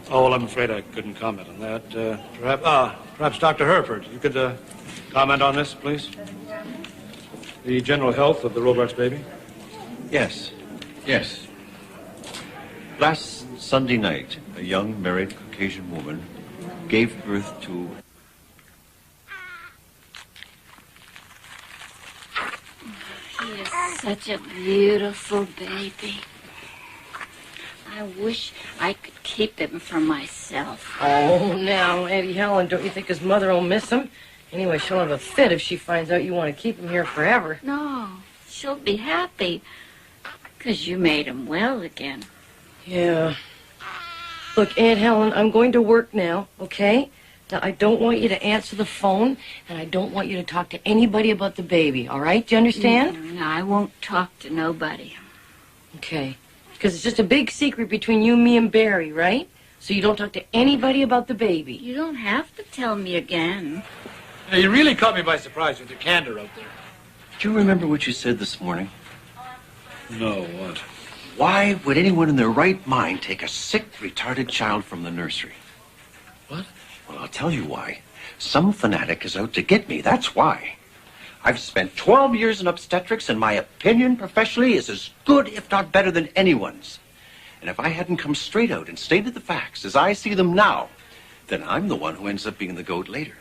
Oh, well, I'm afraid I couldn't comment on that. Perhaps Dr. Hereford, you could comment on this, please? The general health of the Robarts baby? Yes. Yes. Last Sunday night, a young married Caucasian woman gave birth to... He is such a beautiful baby. I wish I could keep him for myself. Oh, now, Auntie Helen, don't you think his mother will miss him? Anyway, she'll have a fit if she finds out you want to keep him here forever. No, she'll be happy. 'Cause you made him well again. Yeah. Look, Aunt Helen, I'm going to work now, okay? Now, I don't want you to answer the phone, and I don't want you to talk to anybody about the baby, all right? Do you understand? No, I won't talk to nobody. Okay. Because it's just a big secret between you, me, and Barry, right? So you don't talk to anybody about the baby. You don't have to tell me again. Now, you really caught me by surprise with your candor out there. Do you remember what you said this morning? No, what? Why would anyone in their right mind take a sick, retarded child from the nursery? What? Well, I'll tell you why. Some fanatic is out to get me. That's why. I've spent 12 years in obstetrics, and my opinion professionally is as good, if not better, than anyone's. And if I hadn't come straight out and stated the facts as I see them now, then I'm the one who ends up being the goat later.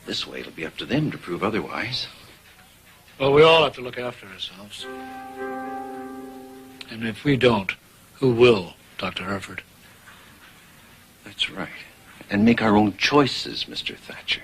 This way, it'll be up to them to prove otherwise. Well, we all have to look after ourselves. And if we don't, who will, Dr. Hereford? That's right. And make our own choices, Mr. Thatcher.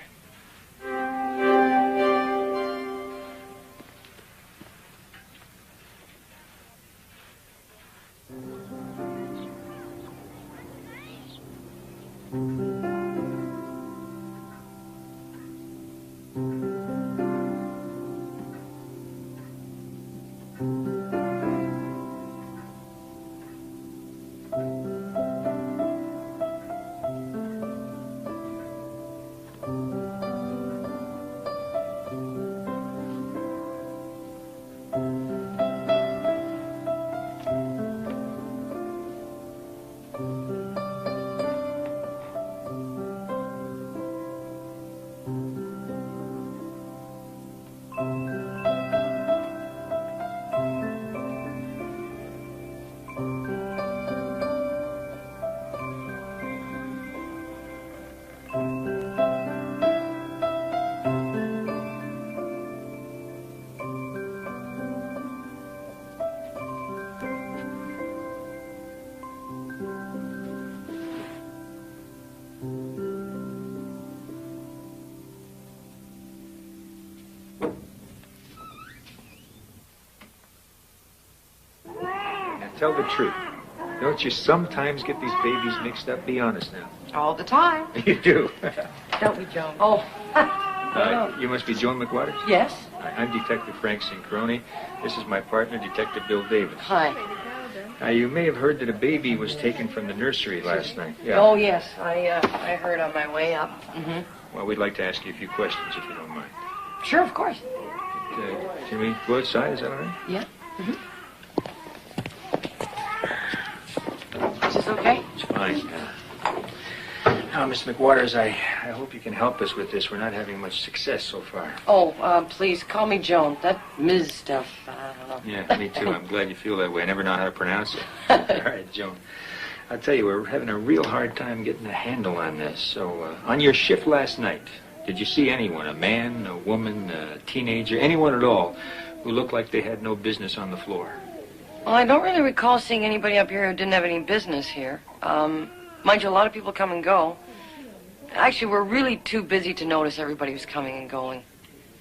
Tell the truth. Don't you sometimes get these babies mixed up? Be honest now. All the time. You do. Don't we, Joan? Oh. You must be Joan McWaters? Yes. I'm Detective Frank Sincroni. This is my partner, Detective Bill Davis. Hi. You may have heard that a baby was taken from the nursery last night. Yeah. Oh, yes. I heard on my way up. Mm-hmm. Well, we'd like to ask you a few questions, if you don't mind. Sure, of course. Can we go outside? Is that all right? Yeah. Mm-hmm. Is this okay? It's fine. Now, Miss McWaters, I hope you can help us with this. We're not having much success so far. Oh, please, call me Joan. That Ms. stuff, I don't know. Yeah, me too. I'm glad you feel that way. I never know how to pronounce it. All right, Joan. I'll tell you, we're having a real hard time getting a handle on this. So, on your shift last night, did you see anyone, a man, a woman, a teenager, anyone at all, who looked like they had no business on the floor? Well, I don't really recall seeing anybody up here who didn't have any business here. Mind you, a lot of people come and go. Actually, we're really too busy to notice everybody who's coming and going.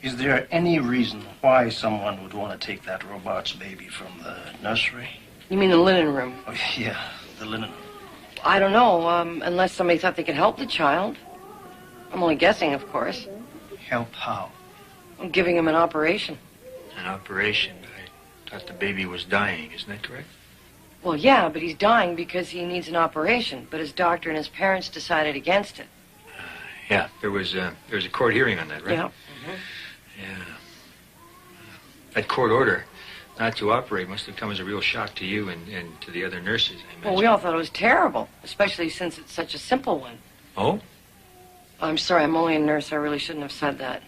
Is there any reason why someone would want to take that robot's baby from the nursery? You mean the linen room? Oh, yeah, the linen room. I don't know, unless somebody thought they could help the child. I'm only guessing, of course. Help how? I'm giving him an operation. An operation? I thought the baby was dying. Isn't that correct? Well, yeah, but he's dying because he needs an operation. But his doctor and his parents decided against it. Yeah, there was a court hearing on that, right? Yeah. Yeah. That court order not to operate must have come as a real shock to you and to the other nurses, I imagine. Well, we all thought it was terrible, especially since it's such a simple one. Oh? I'm sorry, I'm only a nurse. I really shouldn't have said that.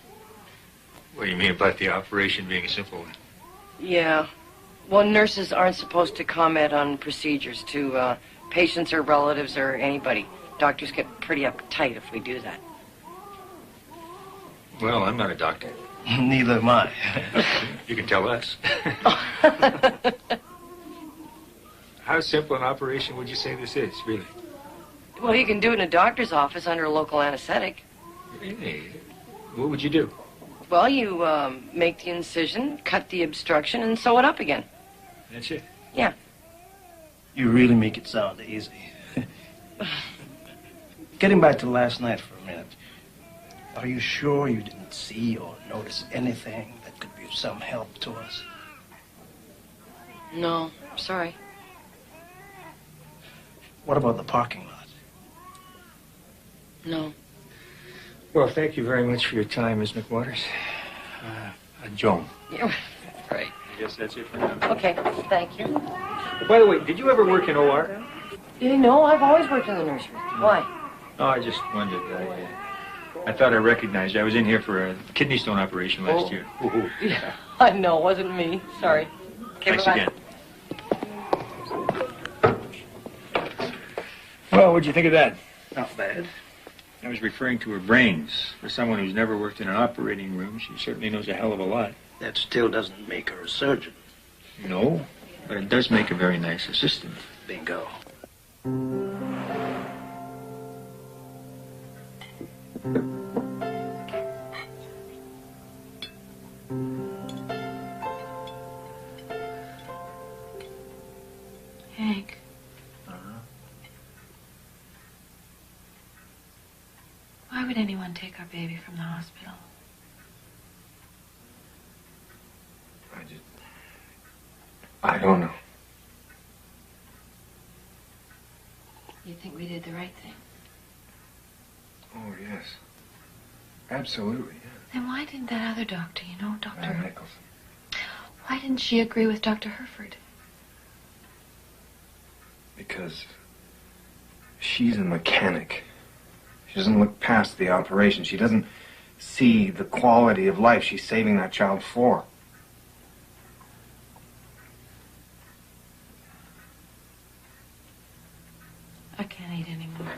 What do you mean about the operation being a simple one? Yeah. Well, nurses aren't supposed to comment on procedures to patients or relatives or anybody. Doctors get pretty uptight if we do that. Well, I'm not a doctor. Neither am I. You can tell us. How simple an operation would you say this is, really? Well, you can do it in a doctor's office under a local anesthetic. Really? What would you do? Well, you make the incision, cut the obstruction, and sew it up again. That's it? Yeah. You really make it sound easy. Getting back to last night for a minute, are you sure you didn't see or notice anything that could be of some help to us? No, sorry. What about the parking lot? No. Well, thank you very much for your time, Miss McWaters. Joan. Yeah, right. I guess that's it for now. Okay, thank you. By the way, did you ever work in OR? No, I've always worked in the nursery. Why? Oh, I just wondered. I thought I recognized you. I was in here for a kidney stone operation last year. Yeah, I know, it wasn't me. Sorry. Okay, Thanks bye-bye. again. Well, what'd you think of that? Not bad. I was referring to her brains. For someone who's never worked in an operating room, she certainly knows a hell of a lot. That still doesn't make her a surgeon. No, but it does make a very nice assistant. Bingo. Hank. Why would anyone take our baby from the hospital? I don't know. You think we did the right thing? Oh, yes. Absolutely, yes. Then why didn't that other doctor, Dr. Nicholson. Why didn't she agree with Dr. Hereford? Because she's a mechanic. She doesn't look past the operation. She doesn't see the quality of life she's saving that child for. I can't eat anymore.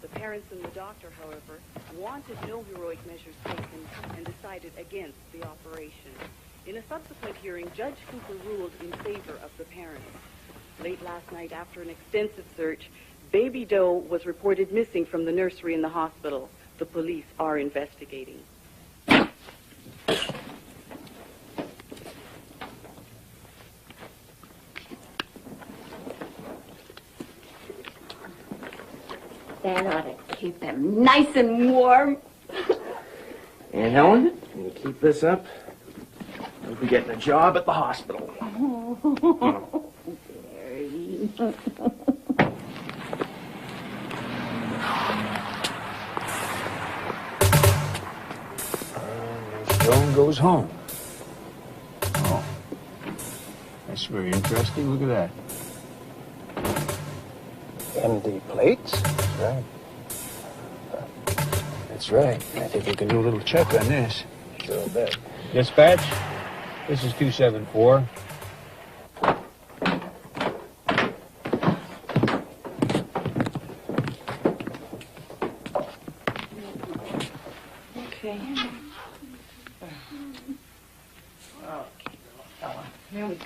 The parents and the doctor, however, wanted no heroic measures taken and decided against the operation. In a subsequent hearing, Judge Cooper ruled in favor of the parents. Late last night, after an extensive search, baby Doe was reported missing from the nursery in the hospital. The police are investigating. That ought to keep them nice and warm. And Helen, can you keep this up? You'll be getting a job at the hospital. Oh, Barry. Joan goes home. Oh, that's very interesting. Look at that. Empty plates? That's right. That's right. I think we can do a little check on this. Sure bet. Dispatch, this is 274. Okay. Here we go.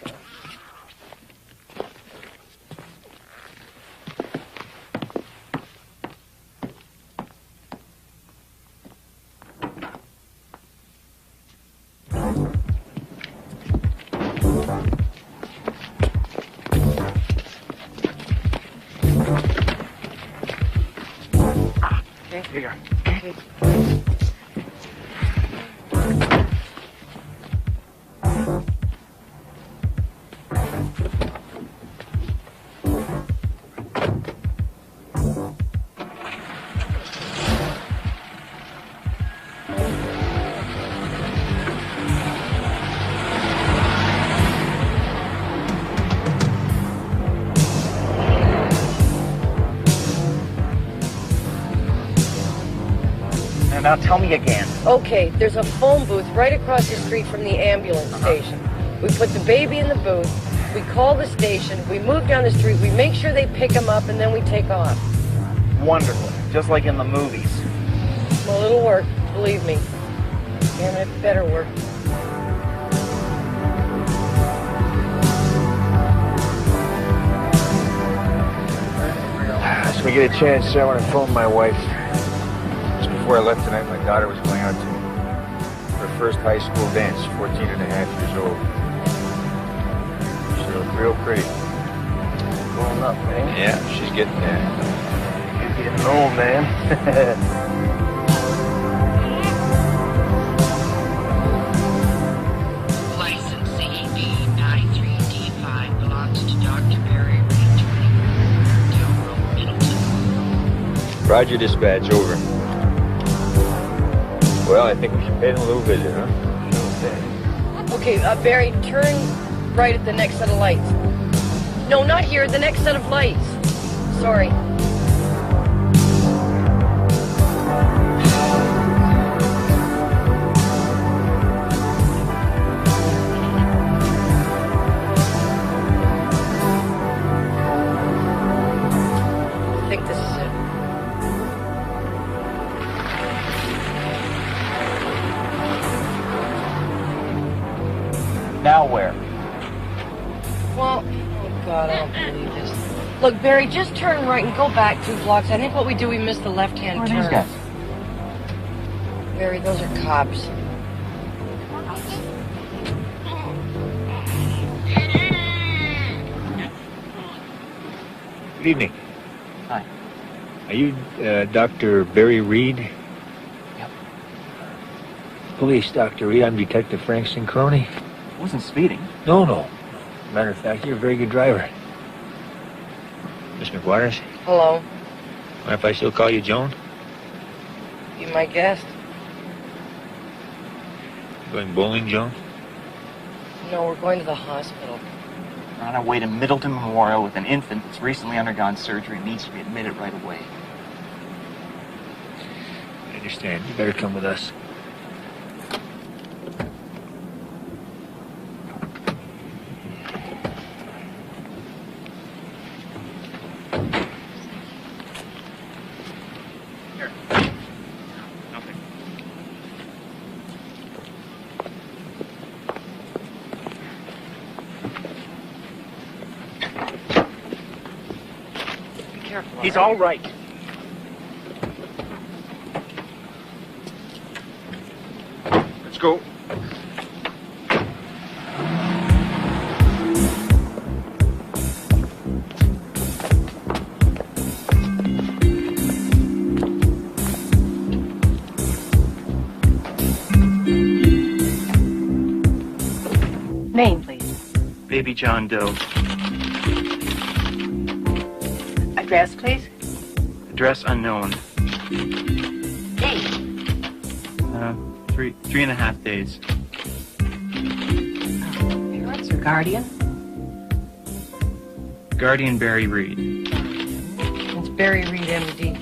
Here. Now tell me again. Okay, there's a phone booth right across the street from the ambulance station. We put the baby in the booth, we call the station, we move down the street, we make sure they pick him up, and then we take off. Wonderful. Just like in the movies. Well, it'll work, believe me. And it better work. So we get a chance, I want to phone my wife. Just before I left tonight, my daughter was going out to her first high school dance, 14 and a half years old. She looked real pretty. Growing up, man. Yeah, she's getting there. You're getting old, man. License CED 93D5 belongs to Dr. Barry Reed, 20 Dale Road, Middleton. Roger, dispatch, over. Well, I think we should pay them a little visit, huh? Okay, Barry, turn right at the next set of lights. No, not here. The next set of lights. Sorry. I think this is it. Now where? Well, oh God, I don't believe this. Look, Barry, just turn right and go back 2 blocks. I think what we do, we miss the left-hand Who are turn. these guys? Barry, those are cops. Good evening. Hi. Are you Dr. Barry Reed? Yep. Police, Dr. Reed. I'm Detective Frank Synchroni. I wasn't speeding. No. Matter of fact, you're a very good driver. Miss McGuire's? Hello. Mind if I still call you Joan? You my guest? Going bowling, Joan? No, we're going to the hospital. We're on our way to Middleton Memorial with an infant that's recently undergone surgery and needs to be admitted right away. I understand. You better come with us. He's all right. Let's go. Name, please. Baby John Doe. Address, please. Address unknown. Date. 3.5 days. Parents or guardian? Guardian Barry Reed. It's Barry Reed, MD.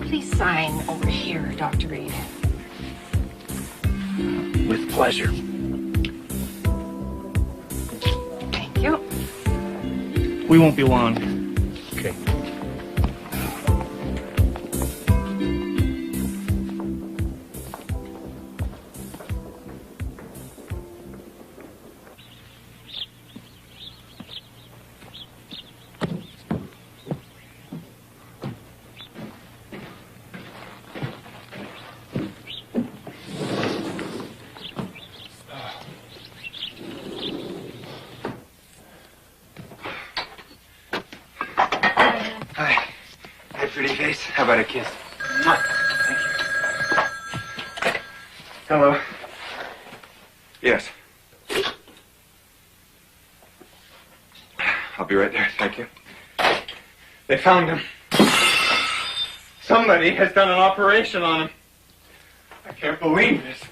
Please sign over here, Dr. Reed. With pleasure. Thank you. We won't be long. Okay. Pretty face. How about a kiss? Thank you. Hello. Yes. I'll be right there. Thank you. They found him. Somebody has done an operation on him. I can't believe this.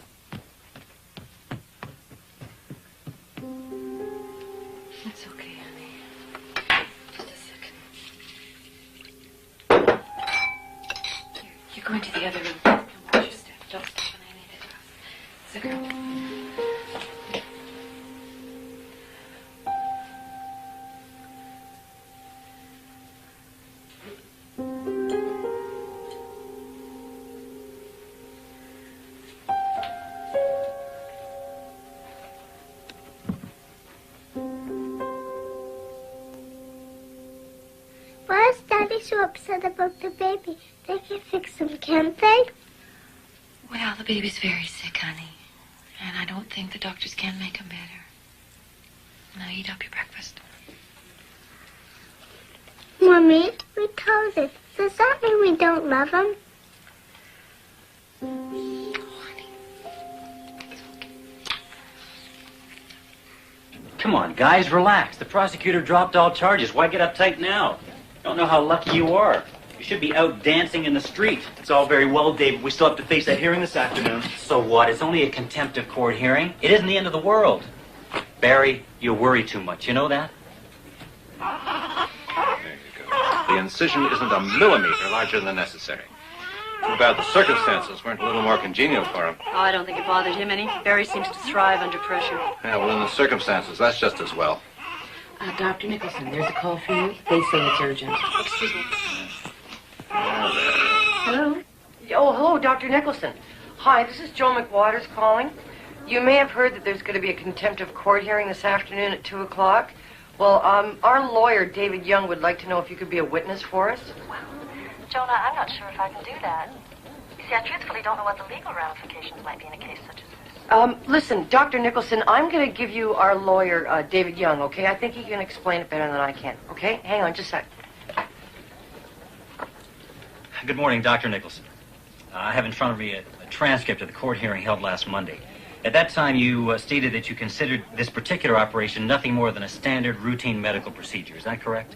It's okay, honey. Just a second. You're going to the other room. Come watch your step. Don't step on anything else. Sit down. Why is Daddy so upset about the baby? They can fix him, can't they? Well, the baby's very sick, honey. And I don't think the doctors can make him better. Now eat up your breakfast. Mommy, we told it. Does that mean we don't love him? Come on, guys, relax. The prosecutor dropped all charges. Why get uptight now? Don't know how lucky you are. You should be out dancing in the street. It's all very well, David. We still have to face that hearing this afternoon. So what? It's only a contempt of court hearing. It isn't the end of the world. Barry, you worry too much. You know that? There you go. The incision isn't a millimeter larger than necessary. Too bad the circumstances weren't a little more congenial for him. Oh, I don't think it bothered him any. Barry seems to thrive under pressure. Yeah, well, in the circumstances, that's just as well. Dr. Nicholson, there's a call for you. They say it's urgent. Excuse me. Hello? Oh, hello, Dr. Nicholson. Hi, this is Joe McWaters calling. You may have heard that there's going to be a contempt of court hearing this afternoon at 2 o'clock. Well, our lawyer, David Young, would like to know if you could be a witness for us. Jonah, I'm not sure if I can do that. You see, I truthfully don't know what the legal ramifications might be in a case such as this. Listen, Dr. Nicholson, I'm going to give you our lawyer, David Young, okay? I think he can explain it better than I can, okay? Hang on just a sec. Good morning, Dr. Nicholson. I have in front of me a transcript of the court hearing held last Monday. At that time, you stated that you considered this particular operation nothing more than a standard routine medical procedure. Is that correct?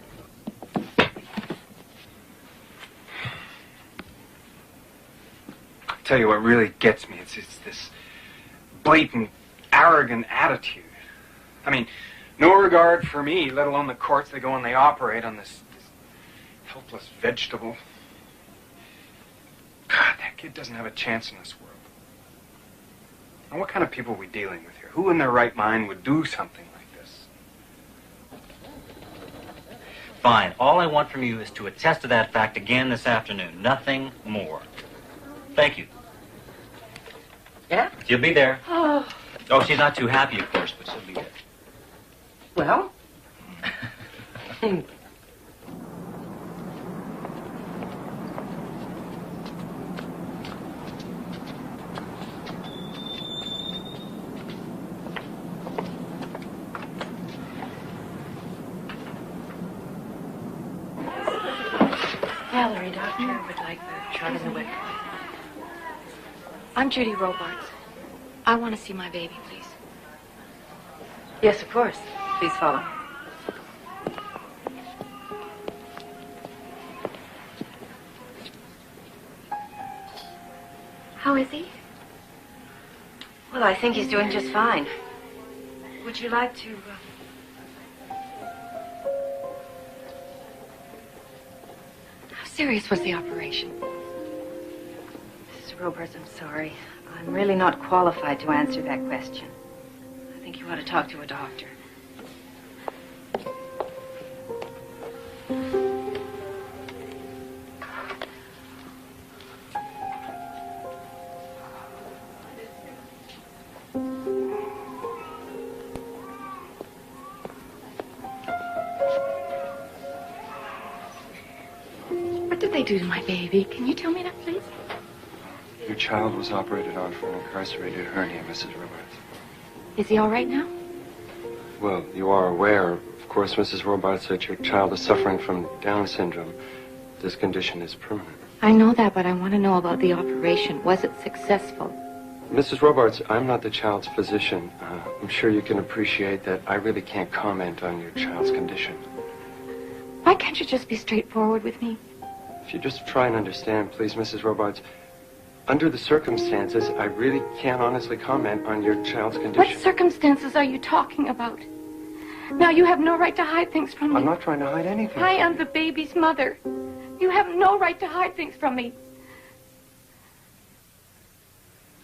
I'll tell you what really gets me. It's this blatant, arrogant attitude. I mean, no regard for me, let alone the courts. They go and they operate on this helpless vegetable. God, that kid doesn't have a chance in this world. Now, what kind of people are we dealing with here? Who in their right mind would do something like this? Fine. All I want from you is to attest to that fact again this afternoon. Nothing more. Thank you. Yeah? She'll be there. Oh. Oh, she's not too happy, of course, but she'll be there. Well? Valerie, doctor, would like the chart of the witness. I'm Judy Robarts. I want to see my baby, please. Yes, of course. Please follow. How is he? Well, I think he's doing just fine. Would you like to... How serious was the operation? Mrs. Robarts, I'm sorry. I'm really not qualified to answer that question. I think you ought to talk to a doctor. What did they do to my baby? Can you tell me that, please? Your child was operated on for an incarcerated hernia, Mrs. Robarts. Is he all right now? Well, you are aware, of course, Mrs. Robarts, that your child is suffering from Down syndrome. This condition is permanent. I know that, but I want to know about the operation. Was it successful? Mrs. Robarts, I'm not the child's physician. I'm sure you can appreciate that I really can't comment on your child's condition. Why can't you just be straightforward with me? If you just try and understand, please, Mrs. Robarts, under the circumstances, I really can't honestly comment on your child's condition. What circumstances are you talking about? Now, you have no right to hide things from me. I'm not trying to hide anything. I am the baby's mother. You have no right to hide things from me.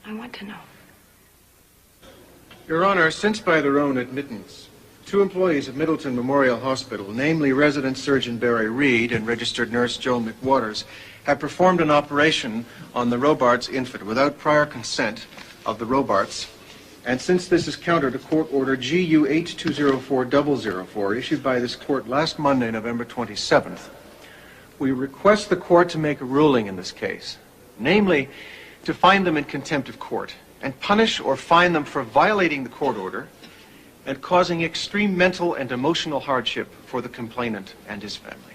I want to know. Your Honor, since by their own admittance, 2 employees of Middleton Memorial Hospital, namely resident surgeon Barry Reed and registered nurse Joe McWaters, have performed an operation on the Robarts infant without prior consent of the Robarts, and since this is counter to court order GU 8204-004 issued by this court last Monday, November 27th, we request the court to make a ruling in this case, namely to find them in contempt of court and punish or fine them for violating the court order and causing extreme mental and emotional hardship for the complainant and his family.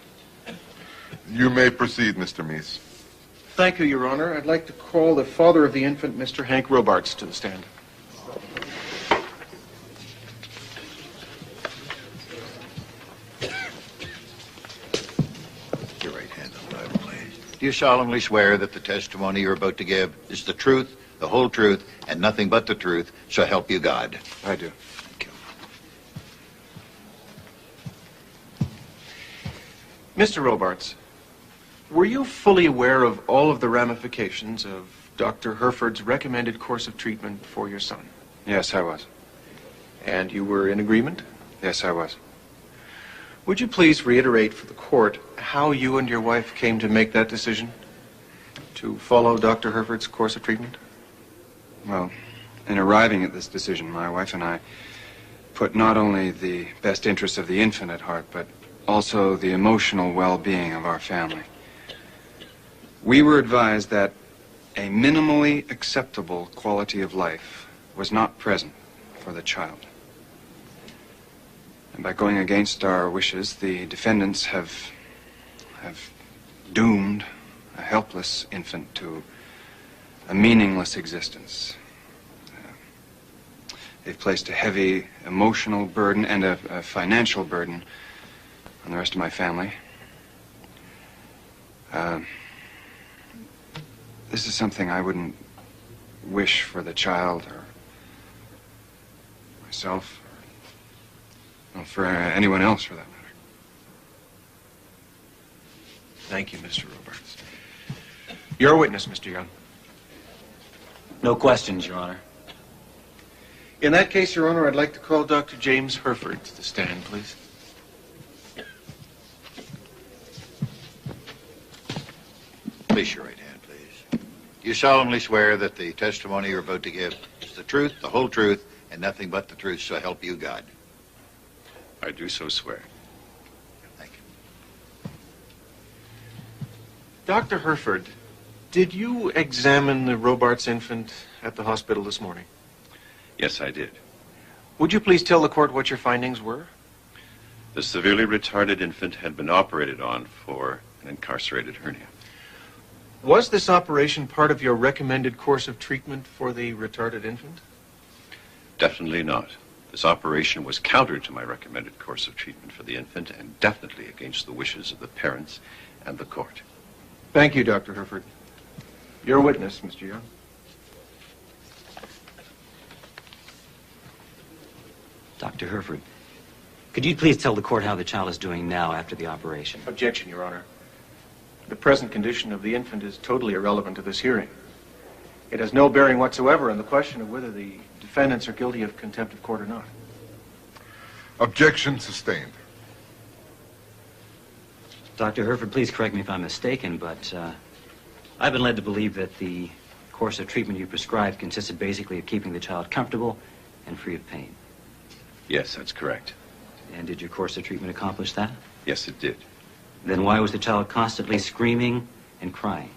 You may proceed, Mr. Meese. Thank you, Your Honor. I'd like to call the father of the infant, Mr. Hank Robarts, to the stand. Your right hand on the Bible, please. Do you solemnly swear that the testimony you're about to give is the truth, the whole truth, and nothing but the truth, so help you God? I do. Thank you. Mr. Robarts, were you fully aware of all of the ramifications of Dr. Herford's recommended course of treatment for your son? Yes, I was. And you were in agreement? Yes, I was. Would you please reiterate for the court how you and your wife came to make that decision to follow Dr. Herford's course of treatment? Well, in arriving at this decision, my wife and I put not only the best interests of the infant at heart, but also the emotional well-being of our family. We were advised that a minimally acceptable quality of life was not present for the child. And by going against our wishes, the defendants have doomed a helpless infant to a meaningless existence. They've placed a heavy emotional burden and a financial burden on the rest of my family. This is something I wouldn't wish for the child or myself, or for anyone else for that matter. Thank you, Mr. Robarts. Your witness, Mr. Young. No questions, Your Honor. In that case, Your Honor, I'd like to call Dr. James Herford to the stand, please. Place your right hand, please. You solemnly swear that the testimony you're about to give is the truth, the whole truth, and nothing but the truth, so help you God. I do so swear. Thank you. Dr. Herford, did you examine the Robarts infant at the hospital this morning? Yes, I did. Would you please tell the court what your findings were? The severely retarded infant had been operated on for an incarcerated hernia. Was this operation part of your recommended course of treatment for the retarded infant? Definitely not. This operation was counter to my recommended course of treatment for the infant and definitely against the wishes of the parents and the court. Thank you, Dr. Herford. Your witness, Mr. Young. Dr. Herford, could you please tell the court how the child is doing now after the operation? Objection, Your Honor. The present condition of the infant is totally irrelevant to this hearing. It has no bearing whatsoever on the question of whether the defendants are guilty of contempt of court or not. Objection sustained. Dr. Herford, please correct me if I'm mistaken, but I've been led to believe that the course of treatment you prescribed consisted basically of keeping the child comfortable and free of pain. Yes, that's correct. And did your course of treatment accomplish that? Yes, it did. Then why was the child constantly screaming and crying?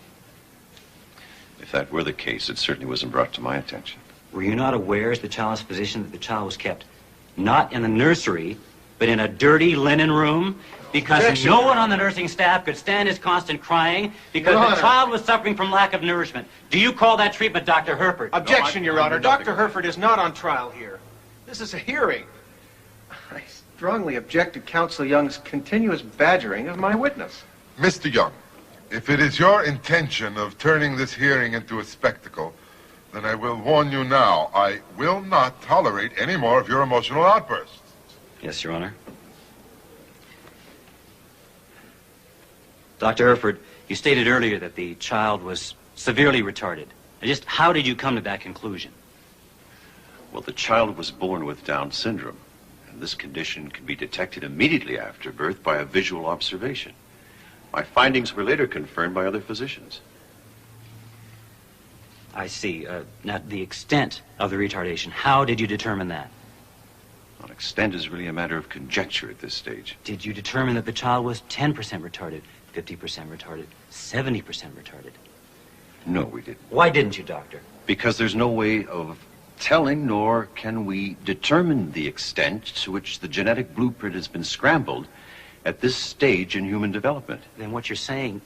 If that were the case, it certainly wasn't brought to my attention. Were you not aware as the child's physician that the child was kept not in the nursery, but in a dirty linen room? Because Objection. No one on the nursing staff could stand his constant crying because Your the Honor. child was suffering from lack of nourishment. Do you call that treatment, Dr. Herford? Objection, No, Your Honor. nothing. Dr. Herford is not on trial here. This is a hearing. I strongly object to Counsel Young's continuous badgering of my witness. Mr. Young, if it is your intention of turning this hearing into a spectacle, then I will warn you now, I will not tolerate any more of your emotional outbursts. Yes, Your Honor. Dr. Herford, you stated earlier that the child was severely retarded. Now, just how did you come to that conclusion? Well, the child was born with Down syndrome, and this condition can be detected immediately after birth by a visual observation. My findings were later confirmed by other physicians. I see. Now, the extent of the retardation, how did you determine that? Well, extent is really a matter of conjecture at this stage. Did you determine that the child was 10% retarded, 50% retarded, 70% retarded? No, we didn't. Why didn't you, Doctor? Because there's no way of telling, nor can we determine the extent to which the genetic blueprint has been scrambled at this stage in human development. Then what you're saying,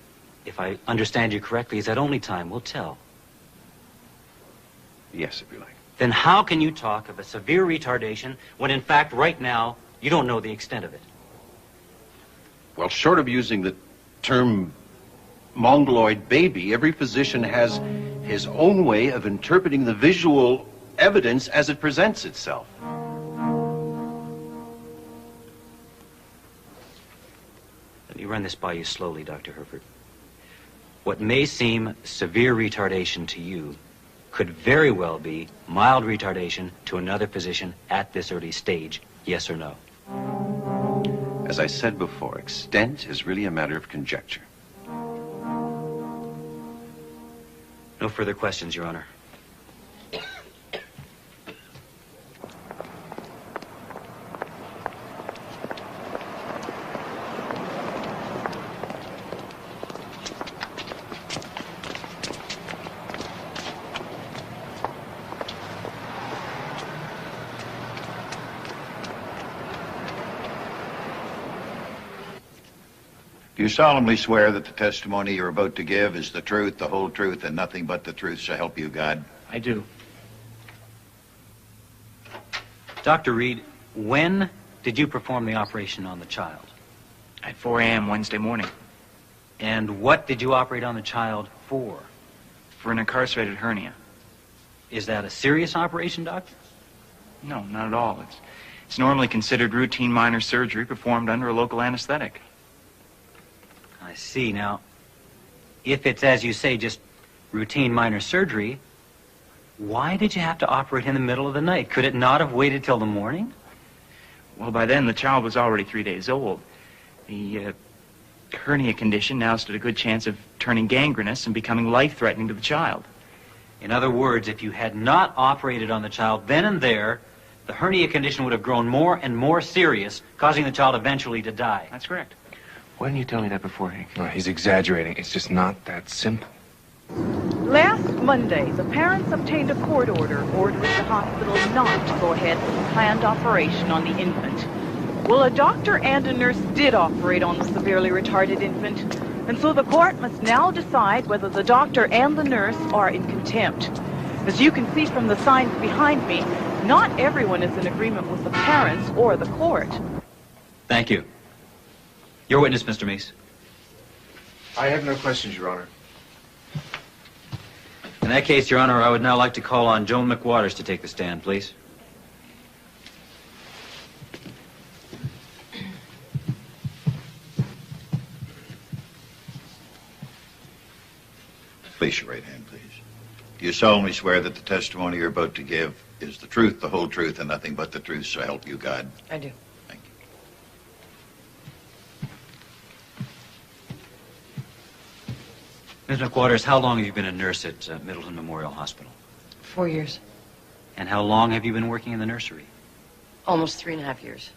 if I understand you correctly, is that only time will tell. Yes, if you like. Then how can you talk of a severe retardation when, in fact, right now, you don't know the extent of it? Well, short of using the term mongoloid baby, every physician has his own way of interpreting the visual evidence as it presents itself. Let Let me run this by you slowly, Dr. Herford. What may seem severe retardation to you could very well be mild retardation to another physician at this early stage. Yes or no? As I said before, extent is really a matter of conjecture. No further questions, Your Honor. Do you solemnly swear that the testimony you're about to give is the truth, the whole truth, and nothing but the truth, so help you God? I do. Dr. Reed, when did you perform the operation on the child? At 4 a.m. Wednesday morning. And what did you operate on the child for? For an incarcerated hernia. Is that a serious operation, Doctor? No, not at all. It's normally considered routine minor surgery performed under a local anesthetic. I see. Now, if it's, as you say, just routine minor surgery, why did you have to operate in the middle of the night? Could it not have waited till the morning? Well, by then the child was already 3 days old. The hernia condition now stood a good chance of turning gangrenous and becoming life-threatening to the child. In other words, if you had not operated on the child then and there, the hernia condition would have grown more and more serious, causing the child eventually to die. That's correct. Why didn't you tell me that before, Hank? No, he's exaggerating. It's just not that simple. Last Monday, the parents obtained a court order ordering the hospital not to go ahead with a planned operation on the infant. Well, a doctor and a nurse did operate on the severely retarded infant, and so the court must now decide whether the doctor and the nurse are in contempt. As you can see from the signs behind me, not everyone is in agreement with the parents or the court. Thank you. Your witness, Mr. Meese. I have no questions, Your Honor. In that case, Your Honor, I would now like to call on Joan McWaters to take the stand, please. Place your right hand, please. Do you solemnly swear that the testimony you're about to give is the truth, the whole truth, and nothing but the truth, so help you God? I do. Thank you. Ms. McWaters, how long have you been a nurse at Middleton Memorial Hospital? 4 years. And how long have you been working in the nursery? Almost 3.5 years.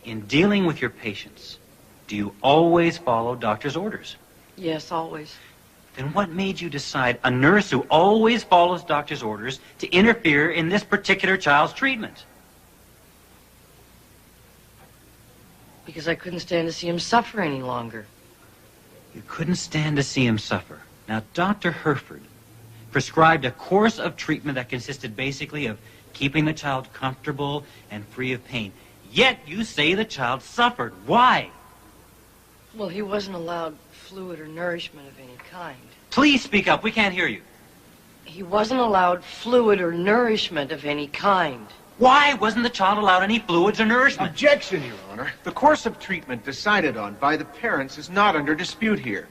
In dealing with your patients, do you always follow doctor's orders? Yes, always. Then what made you decide, a nurse who always follows doctor's orders, to interfere in this particular child's treatment? Because I couldn't stand to see him suffer any longer. You couldn't stand to see him suffer. Now, Dr. Herford prescribed a course of treatment that consisted basically of keeping the child comfortable and free of pain. Yet you say the child suffered. Why? Well, he wasn't allowed fluid or nourishment of any kind. Please speak up. We can't hear you. He wasn't allowed fluid or nourishment of any kind. Why wasn't the child allowed any fluids or nourishment? Objection, Your Honor. The course of treatment decided on by the parents is not under dispute here.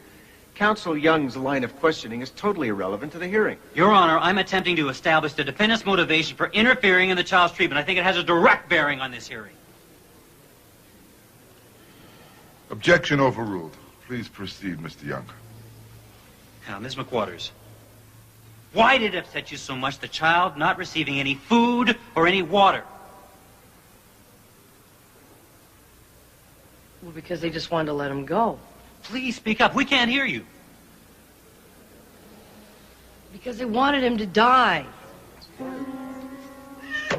Counsel Young's line of questioning is totally irrelevant to the hearing. Your Honor, I'm attempting to establish the defendant's motivation for interfering in the child's treatment. I think it has a direct bearing on this hearing. Objection overruled. Please proceed, Mr. Young. Now, Ms. McWaters, why did it upset you so much, the child not receiving any food or any water? Well, because they just wanted to let him go. Please speak up. We can't hear you. Because they wanted him to die. No,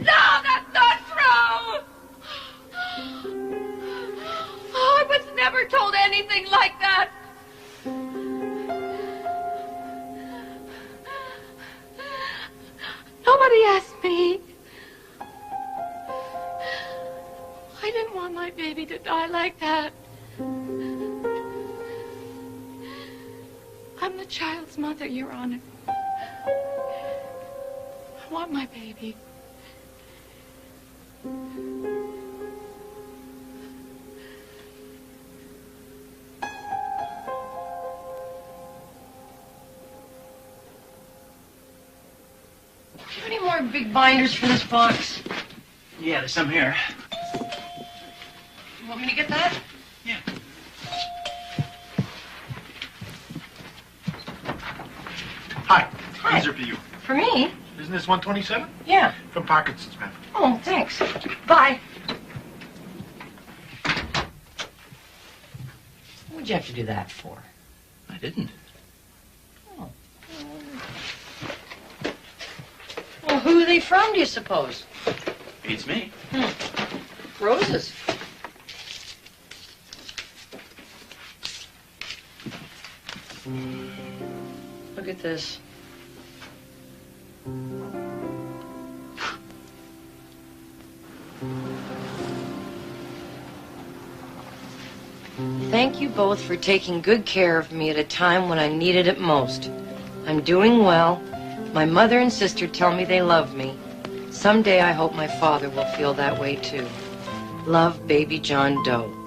that's not true! Oh, I was never told anything like that. Nobody asked me. I didn't want my baby to die like that. I'm the child's mother, Your Honor. I want my baby. smaller, big binders for this box? Yeah, there's some here. You want me to get that? Yeah. Hi. Hi. These are for you. For me? Isn't this 127? Yeah. From Parkinson's, ma'am. Oh, thanks. Bye. What'd you have to do that for? I didn't. Oh. Well, who are they from, do you suppose? Beats me. Roses. Look at this. Thank you both for taking good care of me at a time when I needed it most. I'm doing well. My mother and sister tell me they love me. Someday I hope my father will feel that way too. Love, baby John Doe.